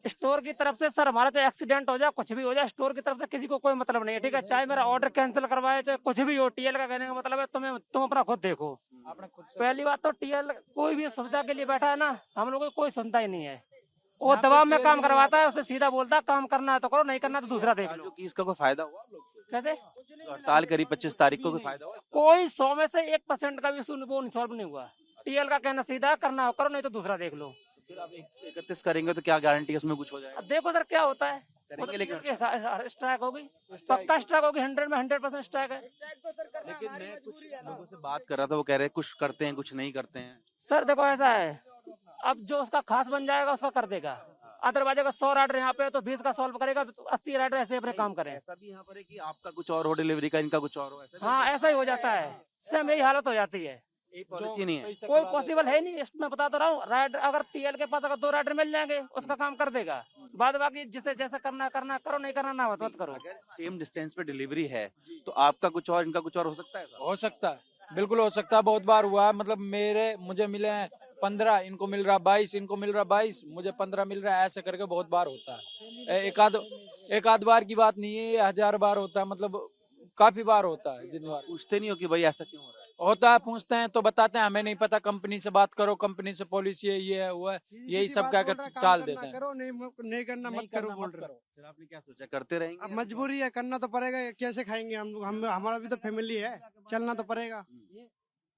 S18: स्टोर की तरफ से सर हमारा चाहे एक्सीडेंट हो जाए, कुछ भी हो जाए, स्टोर की तरफ से किसी को कोई मतलब नहीं है, ठीक है, चाहे मेरा ऑर्डर कैंसिल करवाए, चाहे कुछ भी हो। टीएल का कहने का मतलब है तुम अपना खुद देखो। पहली बात तो टीएल कोई भी सुविधा के लिए बैठा है ना, हम लोगों को कोई सुनता ही नहीं है। वो दबाव में काम करवाता है, उससे सीधा बोलता है काम करना है तो करो, नहीं करना तो दूसरा देख लो।
S5: कि इसका कोई फायदा हुआ आप लोग को?
S18: कैसे?
S5: हड़ताल करी 25 तारीख को, कोई फायदा हुआ?
S18: कोई 100 में से 1% का भी सॉल्व नहीं हुआ। टीएल का कहना सीधा करना हो करो, नहीं तो दूसरा देख लो।
S5: फिर आप 31 करेंगे तो क्या गारंटी है उसमें कुछ हो जाएगा?
S18: अब देखो सर क्या होता है,
S5: करेंगे लेकिन
S18: स्ट्राइक होगी, पक्का स्ट्राइक होगी, 100 में 100% स्ट्राइक है।
S5: लेकिन मैं कुछ लोगों से बात कर रहा था, वो कह रहे हैं कुछ करते हैं कुछ नहीं करते हैं।
S18: सर देखो ऐसा है, अब जो उसका खास बन जाएगा उसका कर देगा, अदरवाइज अगर 100 राइडर यहाँ पे है तो 20 का सॉल्व करेगा, 80 राइडर ऐसे अपने काम करें।
S5: ऐसा भी यहाँ पर है कि आपका कुछ और हो डिलीवरी का, इनका कुछ और हो, ऐसा?
S18: हाँ ऐसा ही हो जाता है, सेम यही हालत हो जाती है।
S5: पॉलिसी नहीं है,
S18: कोई पॉसिबल है नहीं, मैं बता तो रहा हूँ। राइडर अगर टीएल के पास अगर 2 राइडर मिल जाएंगे उसका काम कर देगा, बाद बाकी जिसे जैसा करना करो, नहीं करना ना मत करो।
S5: अगर सेम डिस्टेंस पे डिलीवरी है तो आपका कुछ और इनका कुछ और हो सकता है?
S1: हो सकता है, बिल्कुल हो सकता है, बहुत बार हुआ है। मतलब मुझे मिले हैं 15, इनको मिल रहा 22, इनको मिल रहा 22, मुझे 15 मिल रहा है, ऐसे करके बहुत बार होता है। एक आध बार की बात नहीं है, 1000 बार होता है, मतलब काफी बार होता है। जितनी बार
S5: पूछते नहीं हो कि भाई ऐसा क्यों हो रहा है?
S1: होता है, पूछते हैं तो बताते हैं हमें नहीं पता, कंपनी से बात करो, कंपनी से पॉलिसी है, ये है वो है, यही सब क्या टाल देते हैं।
S2: करो नहीं करना मत करो बोल रहे।
S5: फिर आपने क्या सोचा, करते रहेंगे?
S2: अब मजबूरी है, करना तो पड़ेगा, कैसे खाएंगे हम लोग, हमारा भी तो फैमिली है, चलना तो पड़ेगा।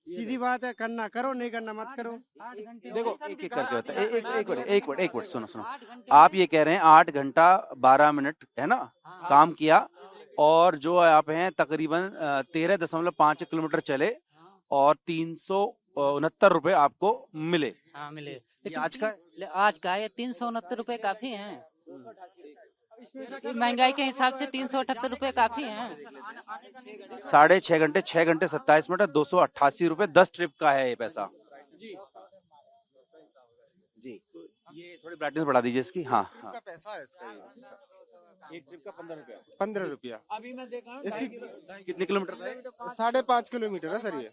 S2: सीधी बात है, करना करो, नहीं करना मत करो।
S5: देखो एक एक करके होता है। एक मिनट सुनो। आप ये कह रहे हैं 8 घंटा 12 मिनट है ना काम किया, और जो आप हैं तकरीबन 13.5 किलोमीटर चले और 369 रुपए आपको मिले।
S19: हाँ मिले।
S5: लेकिन आज का
S19: ये 369 रुपए काफी हैं, महंगाई के हिसाब से 378 रुपए काफी हैं।
S5: 6.5 घंटे 6 घंटे 27 मिनट 288 रुपए 10 ट्रिप का है ये पैसा जी। ये थोड़ी ब्राइटनेस बढ़ा दीजिए इसकी। हाँ हाँ,
S20: पैसा है इसका,
S5: एक ट्रिप का
S20: 15 रुपया।
S18: अभी मैं देखा हूँ
S20: इसकी
S5: कितने किलोमीटर है?
S20: 5.5 किलोमीटर है सर ये।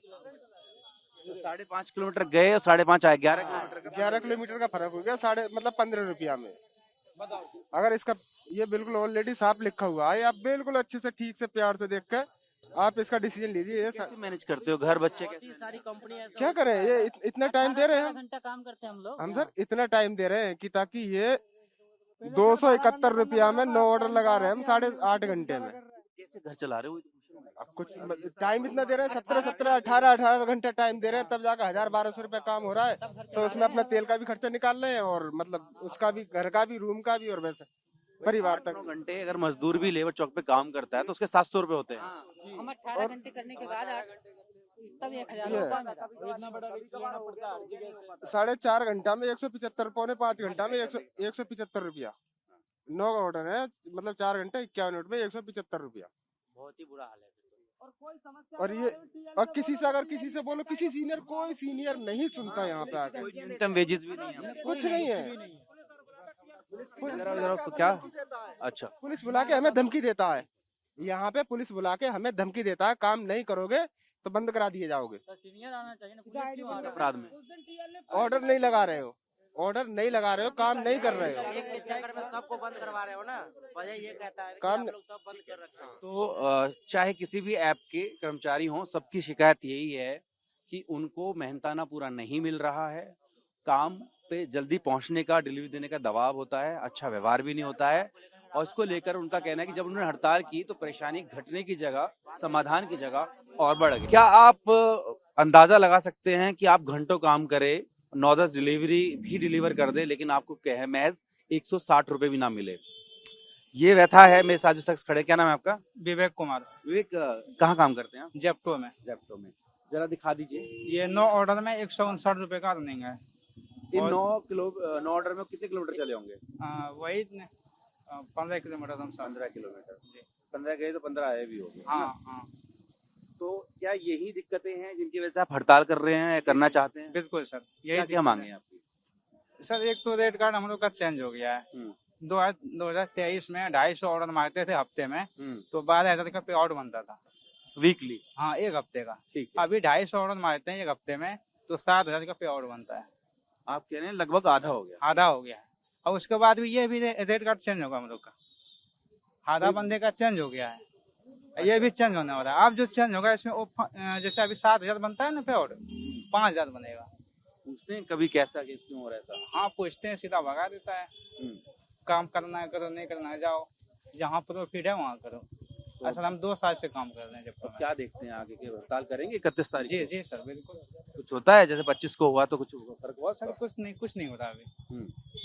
S5: 5.5 किलोमीटर गए और 5.5 आए,
S20: 11 किलोमीटर का फर्क हो गया, मतलब 15 रुपया में। अगर इसका ये बिल्कुल ऑलरेडी साफ लिखा हुआ है, आप बिल्कुल अच्छे से ठीक से प्यार से देख कर आप इसका डिसीजन लीजिए।
S5: कैसे मैनेज करते हो, घर बच्चे कैसे?
S19: सारी कंपनी
S20: क्या करें, ये इतना टाइम दे रहे हैं
S19: घंटा काम करते हैं हम लोग।
S20: हम सर इतना टाइम दे रहे हैं कि ताकि ये 271 रुपया में 9 ऑर्डर लगा रहे हैं हम 8.5 घंटे में।
S5: कैसे घर चला रहे हो?
S20: अब कुछ टाइम इतना दे रहे हैं, 17 18 घंटे टाइम दे रहे हैं, तब जाकर 1000-1200 रुपया काम हो रहा है। तो उसमें अपना तेल का भी खर्चा निकाल रहे हैं और मतलब उसका भी, घर का भी, रूम का भी, और वैसे परिवार तक।
S5: 9 घंटे अगर मजदूर भी लेबर चौक पे काम करता है तो उसके 700 रुपए होते हैं।
S19: हम 18 घंटे करने के बाद तब 1000 रुपया मिला।
S20: 4.5 घंटा में 175, 4.5 घंटा में 175 रुपया। 9 का ऑर्डर है, मतलब 4 घंटे 51 मिनट में 175 रुपया।
S19: बहुत ही बुरा हाल है।
S20: और ये और किसी से अगर किसी से बोलो, किसी सीनियर, कोई सीनियर नहीं सुनता यहाँ पे आके।
S5: न्यूनतम वेजेस भी नहीं है,
S20: कुछ नहीं है।
S5: क्या? अच्छा,
S20: पुलिस बुला के हमें धमकी देता है, यहाँ पे पुलिस बुला के हमें धमकी देता है, काम नहीं करोगे तो बंद करा दिए जाओगे।
S5: अपराध में
S20: ऑर्डर नहीं लगा रहे हो, ऑर्डर नहीं लगा रहे हो, काम नहीं कर रहे हो,
S9: सबको बंद करवा रहे हो ना, वजह ये कहता है
S20: काम
S9: सब बंद कर रखे हैं।
S5: तो चाहे किसी भी ऐप के कर्मचारी हों, सबकी शिकायत यही है कि उनको मेहनताना पूरा नहीं मिल रहा है, काम पे जल्दी पहुंचने का, डिलीवरी देने का दबाव होता है, अच्छा व्यवहार भी नहीं होता है। और इसको लेकर उनका कहना है कि जब उन्होंने हड़ताल की तो परेशानी घटने की जगह, समाधान की जगह और बढ़ गई। क्या आप अंदाजा लगा सकते हैं कि आप घंटों काम करें, 9-10 डिलीवरी भी डिलीवर कर दे, लेकिन आपको कहे महज 160 रुपए भी ना मिले? ये व्यथा है। मेरे साथ जो शख्स खड़े, क्या नाम है आपका?
S1: विवेक कुमार।
S5: विवेक, कहाँ काम करते हैं आप?
S1: जेप्टो में।
S5: जेप्टो में, जरा दिखा दीजिए।
S1: ये 9 ऑर्डर में 159 रुपए का अर्निंग है।
S5: इन 9 ऑर्डर में कितने किलोमीटर चले होंगे?
S1: वही 15 किलोमीटर।
S5: 15 किलोमीटर। 15 गए तो 15 आए भी होंगे।
S1: हाँ।
S5: तो क्या यही दिक्कतें हैं जिनकी वजह से आप हड़ताल कर रहे हैं या करना चाहते हैं?
S1: बिल्कुल सर,
S5: यही क्या मांगे आपकी?
S1: सर एक तो रेट कार्ड हम लोग का चेंज हो गया है। 2023 में 250 ऑर्डर मारते थे हफ्ते में, तो 12,000 का पे आउट बनता था
S5: वीकली।
S1: हाँ, एक हफ्ते का।
S5: ठीक।
S1: अभी 250 ऑर्डर मारते हैं एक हफ्ते में, तो 7,000 का पे आउट बनता है।
S5: आप कह रहे हैं लगभग आधा हो गया?
S1: आधा हो गया है। और उसके बाद भी ये भी रेट कार्ड चेंज होगा हम लोग का, आधा बंदे का चेंज हो गया है, ये भी चेंज होने वाला है। अब जो चेंज होगा इसमें जैसे अभी 7,000 बनता है ना पे आउट, 5,000 बनेगा।
S5: पूछते हैं कभी कैसा केस क्यों हो रहा है?
S1: हाँ पूछते हैं, सीधा भगा देता है। काम करना है करो, नहीं करना है जाओ, जहाँ प्रॉफिट है वहाँ करो। असल हम 2 साल से काम कर रहे हैं। जब
S5: क्या देखते हैं आगे की हड़ताल करेंगे 31 तारीख?
S1: जी सर, बिल्कुल।
S5: कुछ होता है जैसे 25 को हुआ तो कुछ फर्क हुआ?
S1: सर कुछ नहीं हो रहा अभी,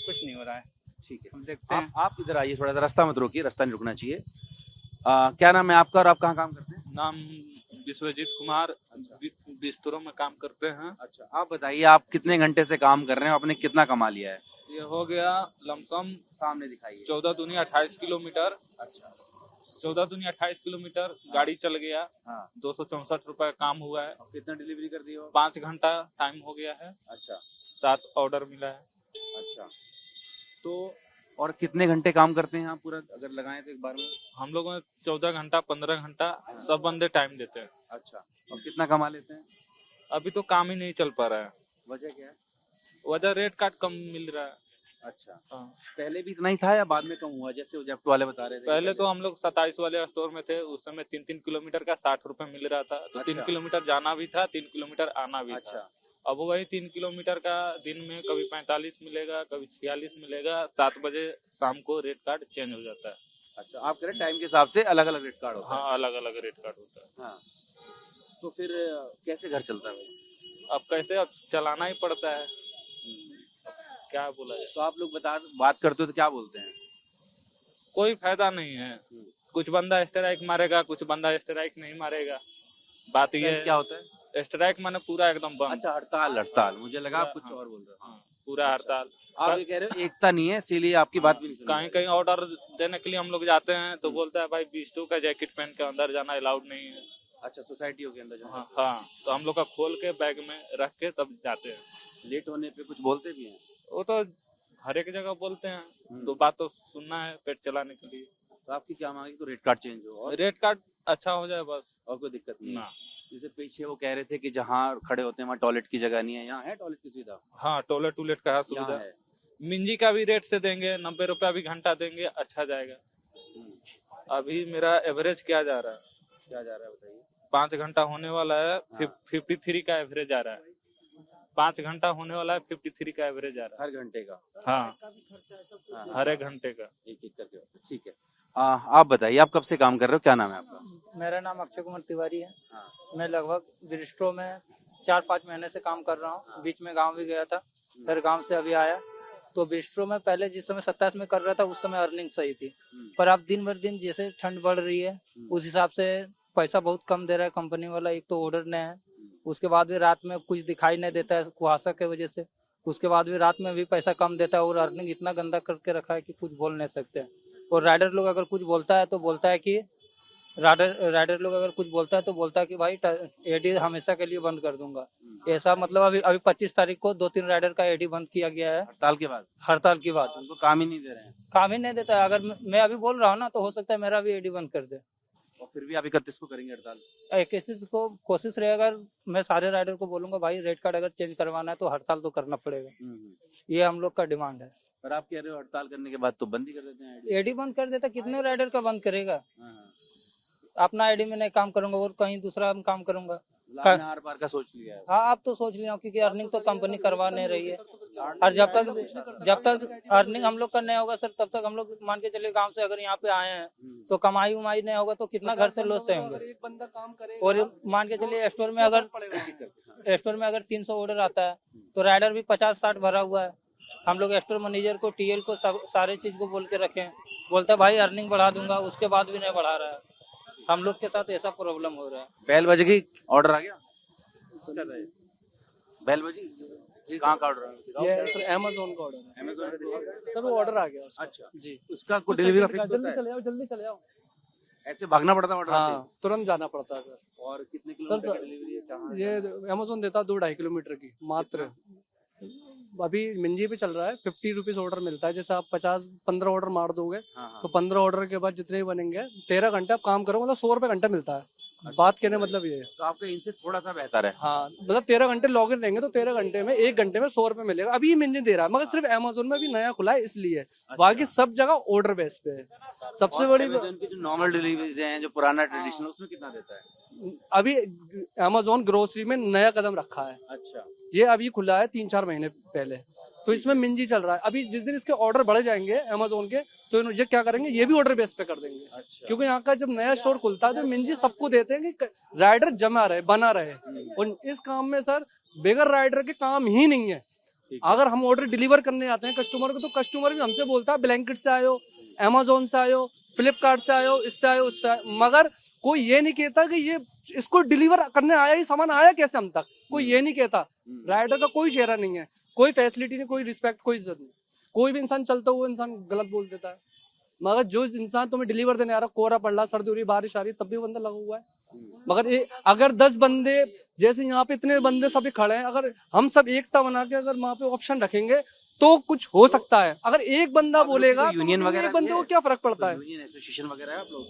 S1: कुछ नहीं हो रहा है।
S5: ठीक है,
S1: हम देखते हैं।
S5: आप इधर आइए, थोड़ा सा रास्ता मत रोकिए, रास्ता नहीं रुकना चाहिए। क्या नाम है आपका और आप कहाँ काम करते हैं?
S21: नाम विश्वजीत कुमार, बिस्तरों में काम करते हैं।
S5: अच्छा, आप बताइए आप कितने घंटे से काम कर रहे हैं, आपने कितना कमा लिया है?
S21: ये हो गया लमसम,
S5: सामने दिखाइए।
S21: 14 दूनी 28 किलोमीटर।
S5: अच्छा,
S21: 14 दूनी 28 किलोमीटर गाड़ी चल गया।
S5: हाँ।
S21: 264 रुपए का काम हुआ है।
S5: कितना डिलीवरी कर दी हो?
S21: 5 घंटा टाइम हो गया है।
S5: अच्छा,
S21: 7 ऑर्डर मिला है।
S5: अच्छा, तो और कितने घंटे काम करते हैं आप पूरा अगर लगाएं तो एक बार में?
S21: हम लोग 14 घंटा 15 घंटा सब बंदे टाइम देते हैं।
S5: अच्छा, और कितना कमा लेते हैं?
S21: अभी तो काम ही नहीं चल पा रहा है।
S5: वजह क्या है?
S21: वजह रेट कार्ड कम मिल रहा है।
S5: अच्छा, पहले भी इतना ही था या बाद में कम हुआ जैसे वो जेप्टो वाले बता रहे थे?
S21: पहले तो हम लोग 27 वाले स्टोर में थे, उस समय 3-3 किलोमीटर का 60 रुपए मिल रहा था। तो 3 किलोमीटर जाना भी था, 3 किलोमीटर आना भी था। अब वही 3 किलोमीटर का दिन में कभी 45 मिलेगा, कभी 46 मिलेगा। 7 बजे शाम को रेट कार्ड चेंज हो जाता है।
S5: अच्छा, आप कह रहे टाइम के हिसाब से अलग अलग रेट कार्ड होता है?
S21: हाँ, अलग अलग रेट कार्ड होता है।
S5: हाँ, तो फिर कैसे घर चलता है भाई?
S21: अब कैसे, अब चलाना ही पड़ता है, क्या बोला जाए।
S5: तो आप लोग बात करते हो तो क्या बोलते हैं?
S21: कोई फायदा नहीं है। कुछ बंदा स्ट्राइक मारेगा, कुछ बंदा स्ट्राइक नहीं मारेगा। बात ये
S5: क्या होता है?
S21: स्ट्राइक माने पूरा एकदम बंद।
S5: अच्छा, हड़ताल, मुझे लगा आप कुछ और बोल रहे हो।
S21: पूरा हड़ताल।
S5: आप ये कह रहे हो एकता नहीं है, इसीलिए आपकी बात भी नहीं।
S21: कहीं ऑर्डर देने के लिए हम लोग जाते हैं तो बोलता है भाई 22 का जैकेट पहन के अंदर जाना अलाउड नहीं है।
S5: अच्छा, सोसाइटियों के अंदर जाना?
S21: हाँ, तो हम लोग का खोल के बैग में रख के तब जाते हैं।
S5: लेट होने पे कुछ बोलते भी हैं?
S21: वो तो हर एक जगह बोलते हैं, तो बात तो सुनना है पेट चलाने के लिए।
S5: तो आपकी क्या मांग है? तो रेट कार्ड चेंज हो,
S21: रेट कार्ड अच्छा हो जाए बस,
S5: और कोई दिक्कत नहीं
S21: ना।
S5: जैसे पीछे वो कह रहे थे कि जहाँ खड़े होते हैं वहाँ टॉयलेट की जगह नहीं है, यहाँ है टॉयलेट की सुविधा?
S21: हाँ, टॉयलेट का है सुविधा। मिंजी का भी रेट से देंगे, 90 रुपया भी घंटा देंगे, अच्छा जाएगा। अभी मेरा एवरेज क्या जा रहा है?
S5: बताइए।
S21: 5 घंटा होने वाला है, 53 का एवरेज आ रहा है। 5 घंटा होने वाला है, 53 का एवरेज आ रहा है
S5: हर घंटे का?
S21: हाँ, हर एक घंटे का
S5: एक करके। ठीक है, आप बताइए आप कब से काम कर रहे हो, क्या नाम है आपका?
S22: मेरा नाम अक्षय कुमार तिवारी है। मैं लगभग बिस्ट्रो में 4-5 महीने से काम कर रहा हूँ। बीच में गांव भी गया था, फिर गांव से अभी आया। तो बिस्ट्रो में पहले जिस समय 27 में कर रहा था उस समय अर्निंग सही थी, पर अब दिन भर दिन जैसे ठंड बढ़ रही है उस हिसाब से पैसा बहुत कम दे रहा है कंपनी वाला। एक तो ऑर्डर नहीं है, उसके बाद भी रात में कुछ दिखाई नहीं देता है कुहासा के वजह से। उसके बाद भी रात में भी पैसा कम देता है और अर्निंग इतना गंदा करके रखा है कि कुछ बोल नहीं सकते। और राइडर लोग अगर कुछ बोलता है तो बोलता है कि राइडर लोग अगर कुछ बोलता है तो बोलता है कि भाई एडी हमेशा के लिए बंद कर दूंगा। ऐसा मतलब अभी 25 तारीख को 2-3 राइडर का एडी बंद किया गया है
S5: हड़ताल के बाद
S22: उनको
S5: काम ही नहीं दे रहे हैं।
S22: काम ही नहीं देता है। अगर मैं अभी बोल रहा हूँ ना तो हो सकता है मेरा भी एडी बंद कर दे।
S5: और फिर भी आप 31 को करेंगे हड़ताल?
S22: 21 को कोशिश रहेगा। मैं सारे राइडर को बोलूंगा भाई रेट कार्ड अगर चेंज करवाना है तो हड़ताल तो करना पड़ेगा। ये हम लोग का डिमांड है।
S5: पर आप कह रहे हो हड़ताल करने के बाद तो बंद ही कर देते हैं।
S22: एडी बंद कर देता, कितने राइडर का बंद करेगा? अपना आईडी में नहीं काम करूंगा और कहीं दूसरा हम काम करूंगा।
S5: आर पार का सोच लिया है।
S22: हाँ, आप तो सोच लिया क्योंकि अर्निंग तो कंपनी करवा नहीं रही है। और जब तक अर्निंग हम लोग का नहीं होगा सर, तब तक हम लोग मान के चलिए गांव से अगर यहाँ पे आए हैं तो कमाई उमाई नहीं होगा तो कितना घर से लॉस होंगे। और मान के चलिए स्टोर में अगर 300 ऑर्डर आता है तो राइडर भी 50-60 भरा हुआ है। हम लोग स्टोर मैनेजर को, टीएल को, सारे चीज को बोल के रखे, बोलता है भाई अर्निंग बढ़ा दूंगा, उसके बाद भी नहीं बढ़ा रहा है। हम लोग के साथ ऐसा प्रॉब्लम हो रहा है।
S5: बैल बजे की ऑर्डर आ गया? बैल बजी जी, कहाँ का ऑर्डर?
S3: ये सर अमेज़न का ऑर्डर है।
S5: अमेज़न
S3: सर वो ऑर्डर आ गया उसका।
S5: अच्छा
S3: जी,
S5: उसका कोई डिलीवरी का फिक्स होता
S3: जल्दी
S5: है?
S3: चले आओ, जल्दी चले आओ।
S5: ऐसे भागना पड़ता है ऑर्डर?
S3: हाँ, तुरंत जाना पड़ता है सर।
S5: और कितने किलोमीटर
S3: सर
S5: की डिलीवरी है? कहाँ?
S3: ये अमेज़न देता है 2-2.5 किलोमीटर की मात्र। अभी मिंजी पे चल रहा है 50 रुपीज ऑर्डर मिलता है। जैसे आप 15 ऑर्डर मार दोगे तो 15 ऑर्डर के बाद जितने भी बनेंगे 13 घंटे आप काम करो, मतलब 100 रुपए घंटा मिलता है। बात कहने मतलब ये है।
S5: तो आपका इनसे थोड़ा सा बेहतर है।
S3: हाँ, मतलब 13 घंटे लॉग इन रहेंगे तो 13 घंटे में 1 घंटे में 100 रुपए मिलेगा। अभी ये मिंजी दे रहा है, मगर सिर्फ अमेज़न में भी नया खुला है इसलिए। बाकी सब जगह ऑर्डर बेस पे है। सबसे बड़ी
S5: Amazon की जो नॉर्मल डिलीवरीज हैं, जो पुराना ट्रेडिशनल, उसमें कितना देता है?
S3: अभी अमेज़न ग्रोसरी में नया कदम रखा है।
S5: अच्छा,
S3: ये अभी खुला है 3-4 महीने पहले, तो इसमें मिंजी चल रहा है। अभी जिस दिन इसके ऑर्डर बढ़ जाएंगे अमेज़न के तो ये क्या करेंगे, ये भी ऑर्डर बेस पे कर देंगे।
S5: अच्छा।
S3: क्योंकि यहाँ का जब नया स्टोर खुलता है तो मिंजी सबको देते हैं कि राइडर जमा रहे, बना रहे। और इस काम में सर बगैर राइडर के काम ही नहीं है। अगर हम ऑर्डर डिलीवर करने आते हैं कस्टमर को तो कस्टमर भी हमसे बोलता है ब्लैंकेट से आयो, अमेज़न से आयो, फ्लिपकार्ट से आयो, इससे आयो, उससे आयो। मगर कोई ये नहीं कहता कि ये इसको डिलीवर करने आया, ही सामान आया कैसे हम तक, कोई ये नहीं कहता। राइडर का कोई चेहरा नहीं है, कोई फैसिलिटी नहीं, कोई रिस्पेक्ट, कोई इज्जत नहीं। कोई भी इंसान चलता हुआ इंसान गलत बोल देता है। मगर जो इंसान तुम्हें डिलीवर देने आ रहा, कोहरा पड़ रहा, सर्दी हो रही, बारिश आ रही, तब भी बंदा लगा हुआ है। मगर अगर 10 बंदे, जैसे यहाँ पे इतने बंदे सभी खड़े हैं, अगर हम सब एकता बना के अगर वहाँ पे ऑप्शन रखेंगे तो कुछ हो सकता है। अगर एक बंदा बोलेगा
S5: यूनियन
S3: तो
S5: वगैरह
S3: एक बंदे को क्या फर्क पड़ता है?
S5: यूनियन एसोसिएशन वगैरह है आप लोग?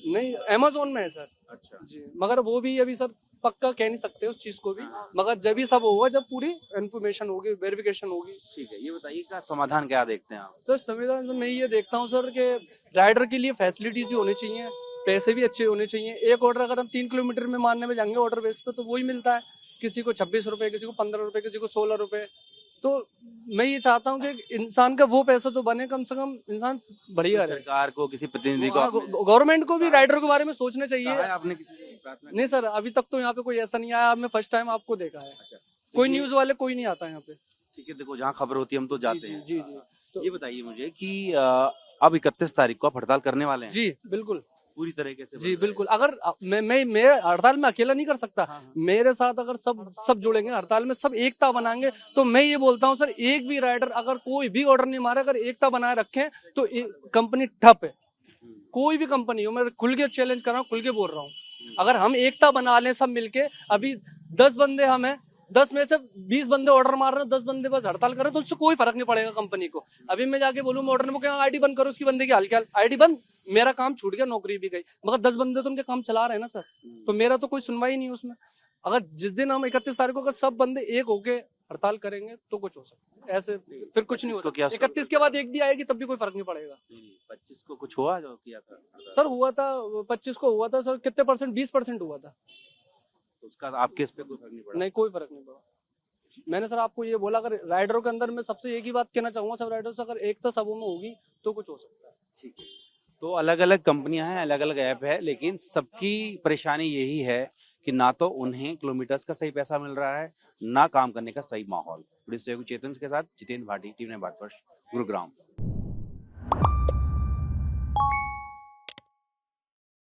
S3: नहीं, अमेज़न में है सर।
S5: अच्छा
S3: जी, मगर वो भी अभी सर पक्का कह नहीं सकते उस चीज को भी। मगर जब भी सब होगा, जब पूरी इन्फॉर्मेशन होगी, वेरिफिकेशन होगी।
S5: ठीक है, ये बताइए का समाधान क्या देखते हैं आप?
S3: सर संविधान से मैं ये देखता हूँ सर कि राइडर के लिए फैसिलिटीज भी होनी चाहिए, पैसे भी अच्छे होने चाहिए। एक ऑर्डर अगर हम 3 किलोमीटर में मारने में जाएंगे ऑर्डर बेस पे तो वही मिलता है, किसी को 26 रुपए, किसी को 15 रुपए, किसी को 16 रुपए। तो मैं ये चाहता हूँ कि इंसान का वो पैसा तो बने, कम से कम इंसान बढ़िया रहे।
S5: सरकार को, किसी प्रतिनिधि को,
S3: गवर्नमेंट को भी राइडर के बारे में सोचना चाहिए।
S5: आपने किसी प्रार्थना?
S3: नहीं सर, अभी तक तो यहाँ पे कोई ऐसा नहीं आया। मैं फर्स्ट टाइम आपको देखा है। कोई न्यूज वाले कोई नहीं आता यहाँ पे।
S5: ठीक है, देखो जहाँ खबर होती है हम तो जाते हैं।
S3: जी जी।
S5: तो ये बताइए मुझे कि अब 31 तारीख को आप हड़ताल करने वाले हैं?
S3: जी बिल्कुल,
S5: पूरी तरीके से?
S3: जी बिल्कुल। अगर मैं हड़ताल में अकेला नहीं कर सकता। मेरे साथ अगर सब जुड़ेंगे हड़ताल में, सब एकता बनाएंगे, तो मैं ये बोलता हूँ सर, एक भी राइडर अगर कोई भी ऑर्डर नहीं मारे, अगर एकता बनाए रखें तो कंपनी ठप है। कोई भी कंपनी हो, मैं खुल के चैलेंज कर रहा हूँ, खुल के बोल रहा हूँ। अगर हम एकता बना लें सब मिलके, अभी 10 बंदे हम हैं, 10 में से 20 बंदे ऑर्डर मार रहे हैं, 10 बंदे बस हड़ताल कर रहे हैं, तो उससे कोई फर्क नहीं पड़ेगा कंपनी को। अभी मैं जाके बोलूँ ऑर्डर में आईडी बंद करो, उसकी बंदे की हाल क्या, आईडी बंद, मेरा काम छूट गया, नौकरी भी गई। मगर 10 बंदे तो उनके काम चला रहे हैं ना सर, तो मेरा तो कोई सुनवाई नहीं है उसमें। अगर जिस दिन हम 31 तारीख को अगर सब बंदे एक होके हड़ताल करेंगे तो कुछ हो सकता है। ऐसे फिर कुछ नहीं होगा। 31 के बाद एक भी आएगी तब भी कोई फर्क नहीं पड़ेगा।
S5: 25 को कुछ हुआ जो किया था?
S3: सर हुआ था 25 को हुआ था सर। कितने परसेंट? 20% हुआ था।
S5: उसका आपके इस पे कोई फर्क नहीं पड़ा?
S3: नहीं, कोई फर्क नहीं पड़ा। मैंने सर आपको ये बोला, अगर राइडरों के अंदर में सबसे एक ही बात कहना चाहूंगा, सब राइडरों से अगर एकता सबों में होगी तो कुछ हो सकता है।
S5: ठीक है, तो अलग अलग कंपनियां हैं, अलग अलग ऐप है, लेकिन सबकी परेशानी यही है कि ना तो उन्हें किलोमीटर्स का सही पैसा मिल रहा है, ना काम करने का सही माहौल। चेतन के साथ जितेंद्र भाटी, टीवी 9 भारतवर्ष, गुरुग्राम।